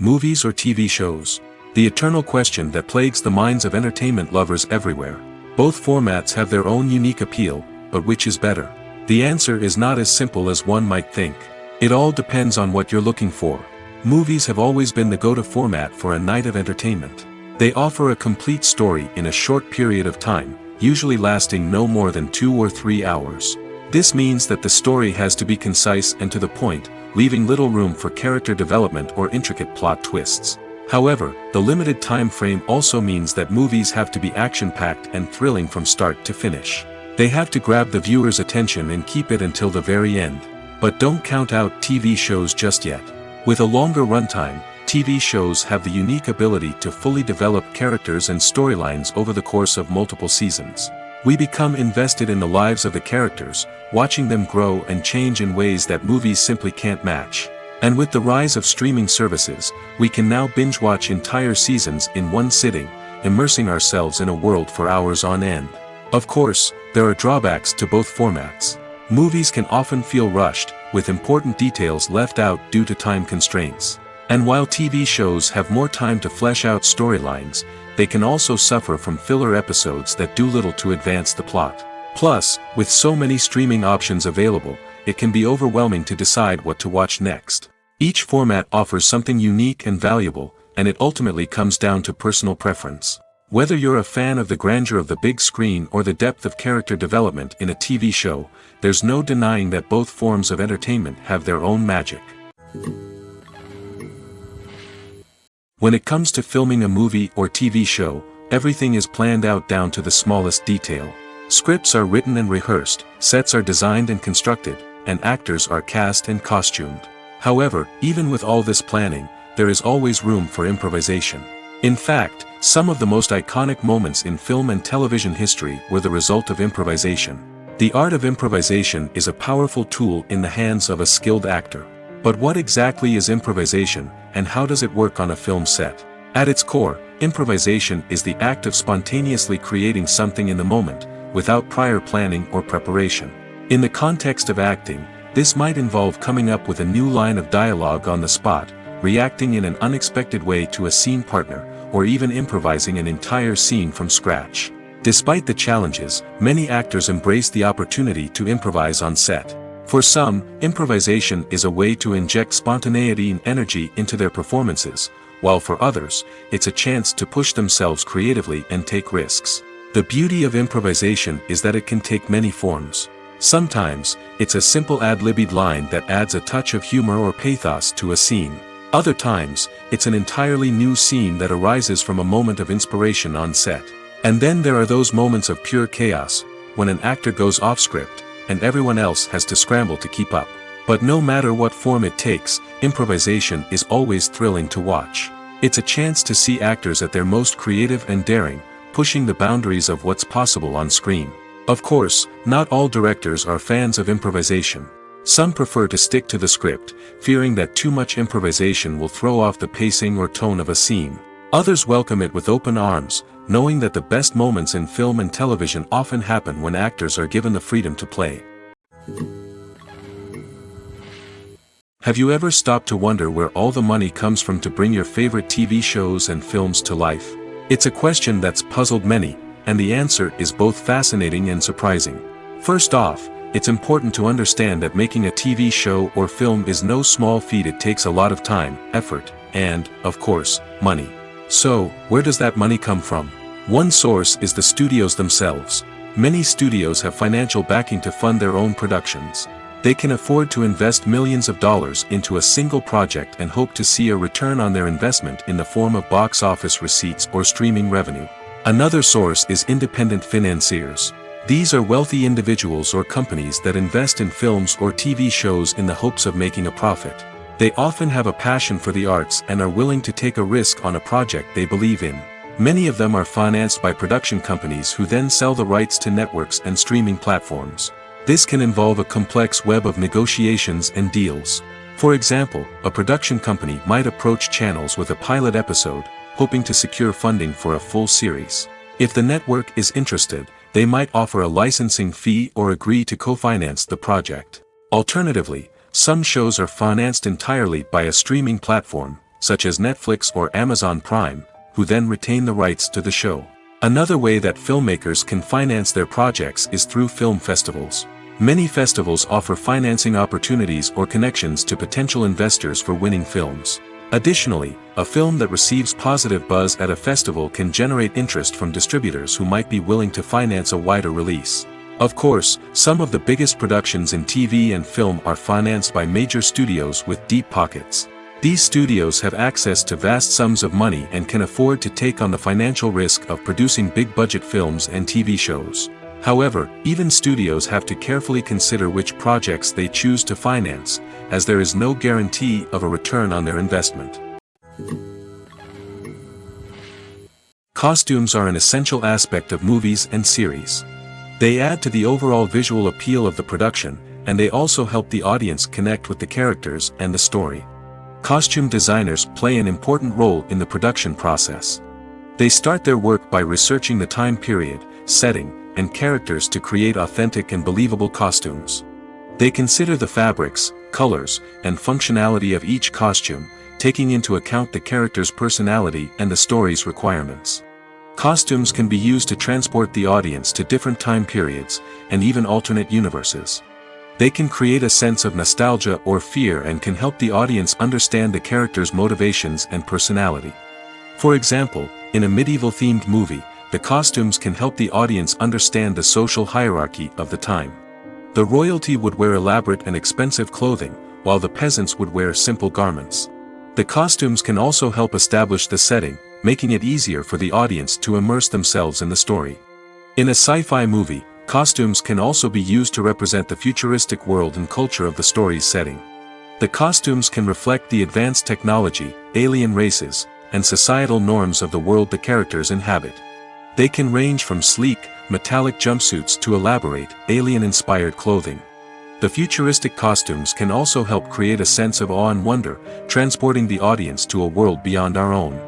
Movies or TV shows? The eternal question that plagues the minds of entertainment lovers everywhere. Both formats have their own unique appeal, but which is better? The answer is not as simple as one might think. It all depends on what you're looking for. Movies have always been the go-to format for a night of entertainment. They offer a complete story in a short period of time, usually lasting no more than 2 or 3 hours. This means that the story has to be concise and to the point, leaving little room for character development or intricate plot twists. However, the limited time frame also means that movies have to be action-packed and thrilling from start to finish. They have to grab the viewer's attention and keep it until the very end. But don't count out TV shows just yet. With a longer runtime, TV shows have the unique ability to fully develop characters and storylines over the course of multiple seasons. We become invested in the lives of the characters, watching them grow and change in ways that movies simply can't match. And with the rise of streaming services, we can now binge-watch entire seasons in one sitting, immersing ourselves in a world for hours on end. Of course, there are drawbacks to both formats. Movies can often feel rushed, with important details left out due to time constraints. And while TV shows have more time to flesh out storylines, they can also suffer from filler episodes that do little to advance the plot. Plus, with so many streaming options available, it can be overwhelming to decide what to watch next. Each format offers something unique and valuable, and it ultimately comes down to personal preference. Whether you're a fan of the grandeur of the big screen or the depth of character development in a TV show, there's no denying that both forms of entertainment have their own magic. When it comes to filming a movie or TV show, everything is planned out down to the smallest detail. Scripts are written and rehearsed, sets are designed and constructed, and actors are cast and costumed. However, even with all this planning, there is always room for improvisation. In fact, some of the most iconic moments in film and television history were the result of improvisation. The art of improvisation is a powerful tool in the hands of a skilled actor. But what exactly is improvisation, and how does it work on a film set? At its core, improvisation is the act of spontaneously creating something in the moment, without prior planning or preparation. In the context of acting, this might involve coming up with a new line of dialogue on the spot, reacting in an unexpected way to a scene partner, or even improvising an entire scene from scratch. Despite the challenges, many actors embrace the opportunity to improvise on set. For some, improvisation is a way to inject spontaneity and energy into their performances, while for others, it's a chance to push themselves creatively and take risks. The beauty of improvisation is that it can take many forms. Sometimes, it's a simple ad-libbed line that adds a touch of humor or pathos to a scene. Other times, it's an entirely new scene that arises from a moment of inspiration on set. And then there are those moments of pure chaos, when an actor goes off script, and everyone else has to scramble to keep up. But no matter what form it takes, improvisation is always thrilling to watch. It's a chance to see actors at their most creative and daring, pushing the boundaries of what's possible on screen. Of course, not all directors are fans of improvisation. Some prefer to stick to the script, fearing that too much improvisation will throw off the pacing or tone of a scene. Others welcome it with open arms, knowing that the best moments in film and television often happen when actors are given the freedom to play. Have you ever stopped to wonder where all the money comes from to bring your favorite TV shows and films to life? It's a question that's puzzled many, and the answer is both fascinating and surprising. First off, it's important to understand that making a TV show or film is no small feat. It takes a lot of time, effort, and, of course, money. So, where does that money come from? One source is the studios themselves. Many studios have financial backing to fund their own productions. They can afford to invest millions of dollars into a single project and hope to see a return on their investment in the form of box office receipts or streaming revenue. Another source is independent financiers. These are wealthy individuals or companies that invest in films or TV shows in the hopes of making a profit. They often have a passion for the arts and are willing to take a risk on a project they believe in. Many of them are financed by production companies who then sell the rights to networks and streaming platforms. This can involve a complex web of negotiations and deals. For example, a production company might approach channels with a pilot episode, hoping to secure funding for a full series. If the network is interested, they might offer a licensing fee or agree to co-finance the project. Alternatively, some shows are financed entirely by a streaming platform, such as Netflix or Amazon Prime, who then retain the rights to the show. Another way that filmmakers can finance their projects is through film festivals. Many festivals offer financing opportunities or connections to potential investors for winning films. Additionally, a film that receives positive buzz at a festival can generate interest from distributors who might be willing to finance a wider release. Of course, some of the biggest productions in TV and film are financed by major studios with deep pockets. These studios have access to vast sums of money and can afford to take on the financial risk of producing big-budget films and TV shows. However, even studios have to carefully consider which projects they choose to finance, as there is no guarantee of a return on their investment. Costumes are an essential aspect of movies and series. They add to the overall visual appeal of the production, and they also help the audience connect with the characters and the story. Costume designers play an important role in the production process. They start their work by researching the time period, setting, and characters to create authentic and believable costumes. They consider the fabrics, colors, and functionality of each costume, taking into account the character's personality and the story's requirements. Costumes can be used to transport the audience to different time periods, and even alternate universes. They can create a sense of nostalgia or fear and can help the audience understand the character's motivations and personality. For example, in a medieval-themed movie, the costumes can help the audience understand the social hierarchy of the time. The royalty would wear elaborate and expensive clothing, while the peasants would wear simple garments. The costumes can also help establish the setting, making it easier for the audience to immerse themselves in the story. In a sci-fi movie, costumes can also be used to represent the futuristic world and culture of the story's setting. The costumes can reflect the advanced technology, alien races, and societal norms of the world the characters inhabit. They can range from sleek, metallic jumpsuits to elaborate, alien-inspired clothing. The futuristic costumes can also help create a sense of awe and wonder, transporting the audience to a world beyond our own.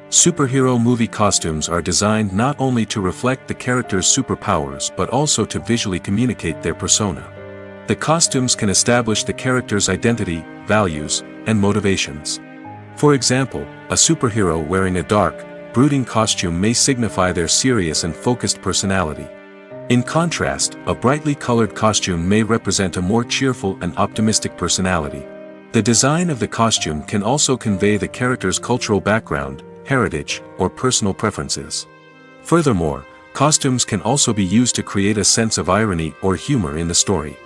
Superhero movie costumes are designed not only to reflect the character's superpowers but also to visually communicate their persona. The costumes can establish the character's identity, values, and motivations. For example, a superhero wearing a dark, brooding costume may signify their serious and focused personality. In contrast, a brightly colored costume may represent a more cheerful and optimistic personality. The design of the costume can also convey the character's cultural background, heritage, or personal preferences. Furthermore, costumes can also be used to create a sense of irony or humor in the story.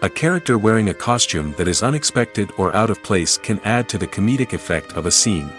A character wearing a costume that is unexpected or out of place can add to the comedic effect of a scene.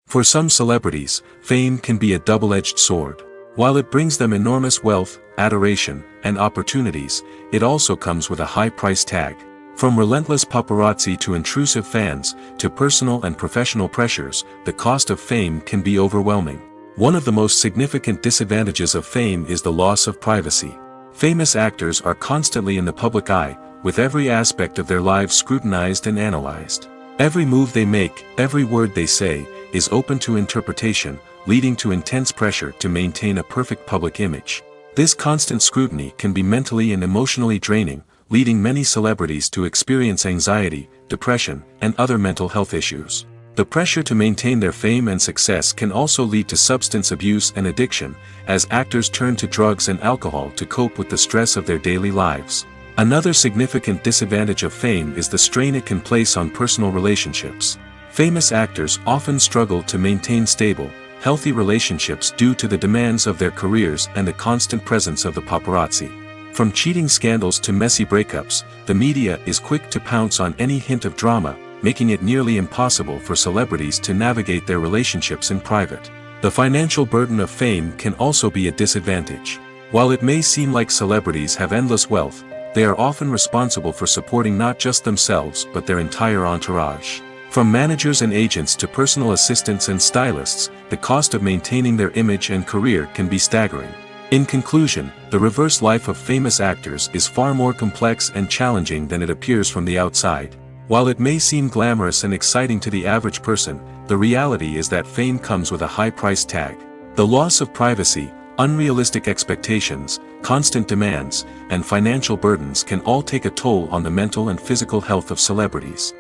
For some celebrities, fame can be a double-edged sword. While it brings them enormous wealth, adoration, and opportunities, it also comes with a high price tag. From relentless paparazzi to intrusive fans, to personal and professional pressures, the cost of fame can be overwhelming. One of the most significant disadvantages of fame is the loss of privacy. Famous actors are constantly in the public eye, with every aspect of their lives scrutinized and analyzed. Every move they make, every word they say, is open to interpretation, leading to intense pressure to maintain a perfect public image. This constant scrutiny can be mentally and emotionally draining, leading many celebrities to experience anxiety, depression, and other mental health issues. The pressure to maintain their fame and success can also lead to substance abuse and addiction, as actors turn to drugs and alcohol to cope with the stress of their daily lives. Another significant disadvantage of fame is the strain it can place on personal relationships. Famous actors often struggle to maintain stable, healthy relationships due to the demands of their careers and the constant presence of the paparazzi. From cheating scandals to messy breakups, the media is quick to pounce on any hint of drama, making it nearly impossible for celebrities to navigate their relationships in private. The financial burden of fame can also be a disadvantage. While it may seem like celebrities have endless wealth, they are often responsible for supporting not just themselves but their entire entourage. From managers and agents to personal assistants and stylists, the cost of maintaining their image and career can be staggering. In conclusion, the reverse life of famous actors is far more complex and challenging than it appears from the outside. While it may seem glamorous and exciting to the average person, the reality is that fame comes with a high price tag. The loss of privacy, unrealistic expectations, constant demands, and financial burdens can all take a toll on the mental and physical health of celebrities.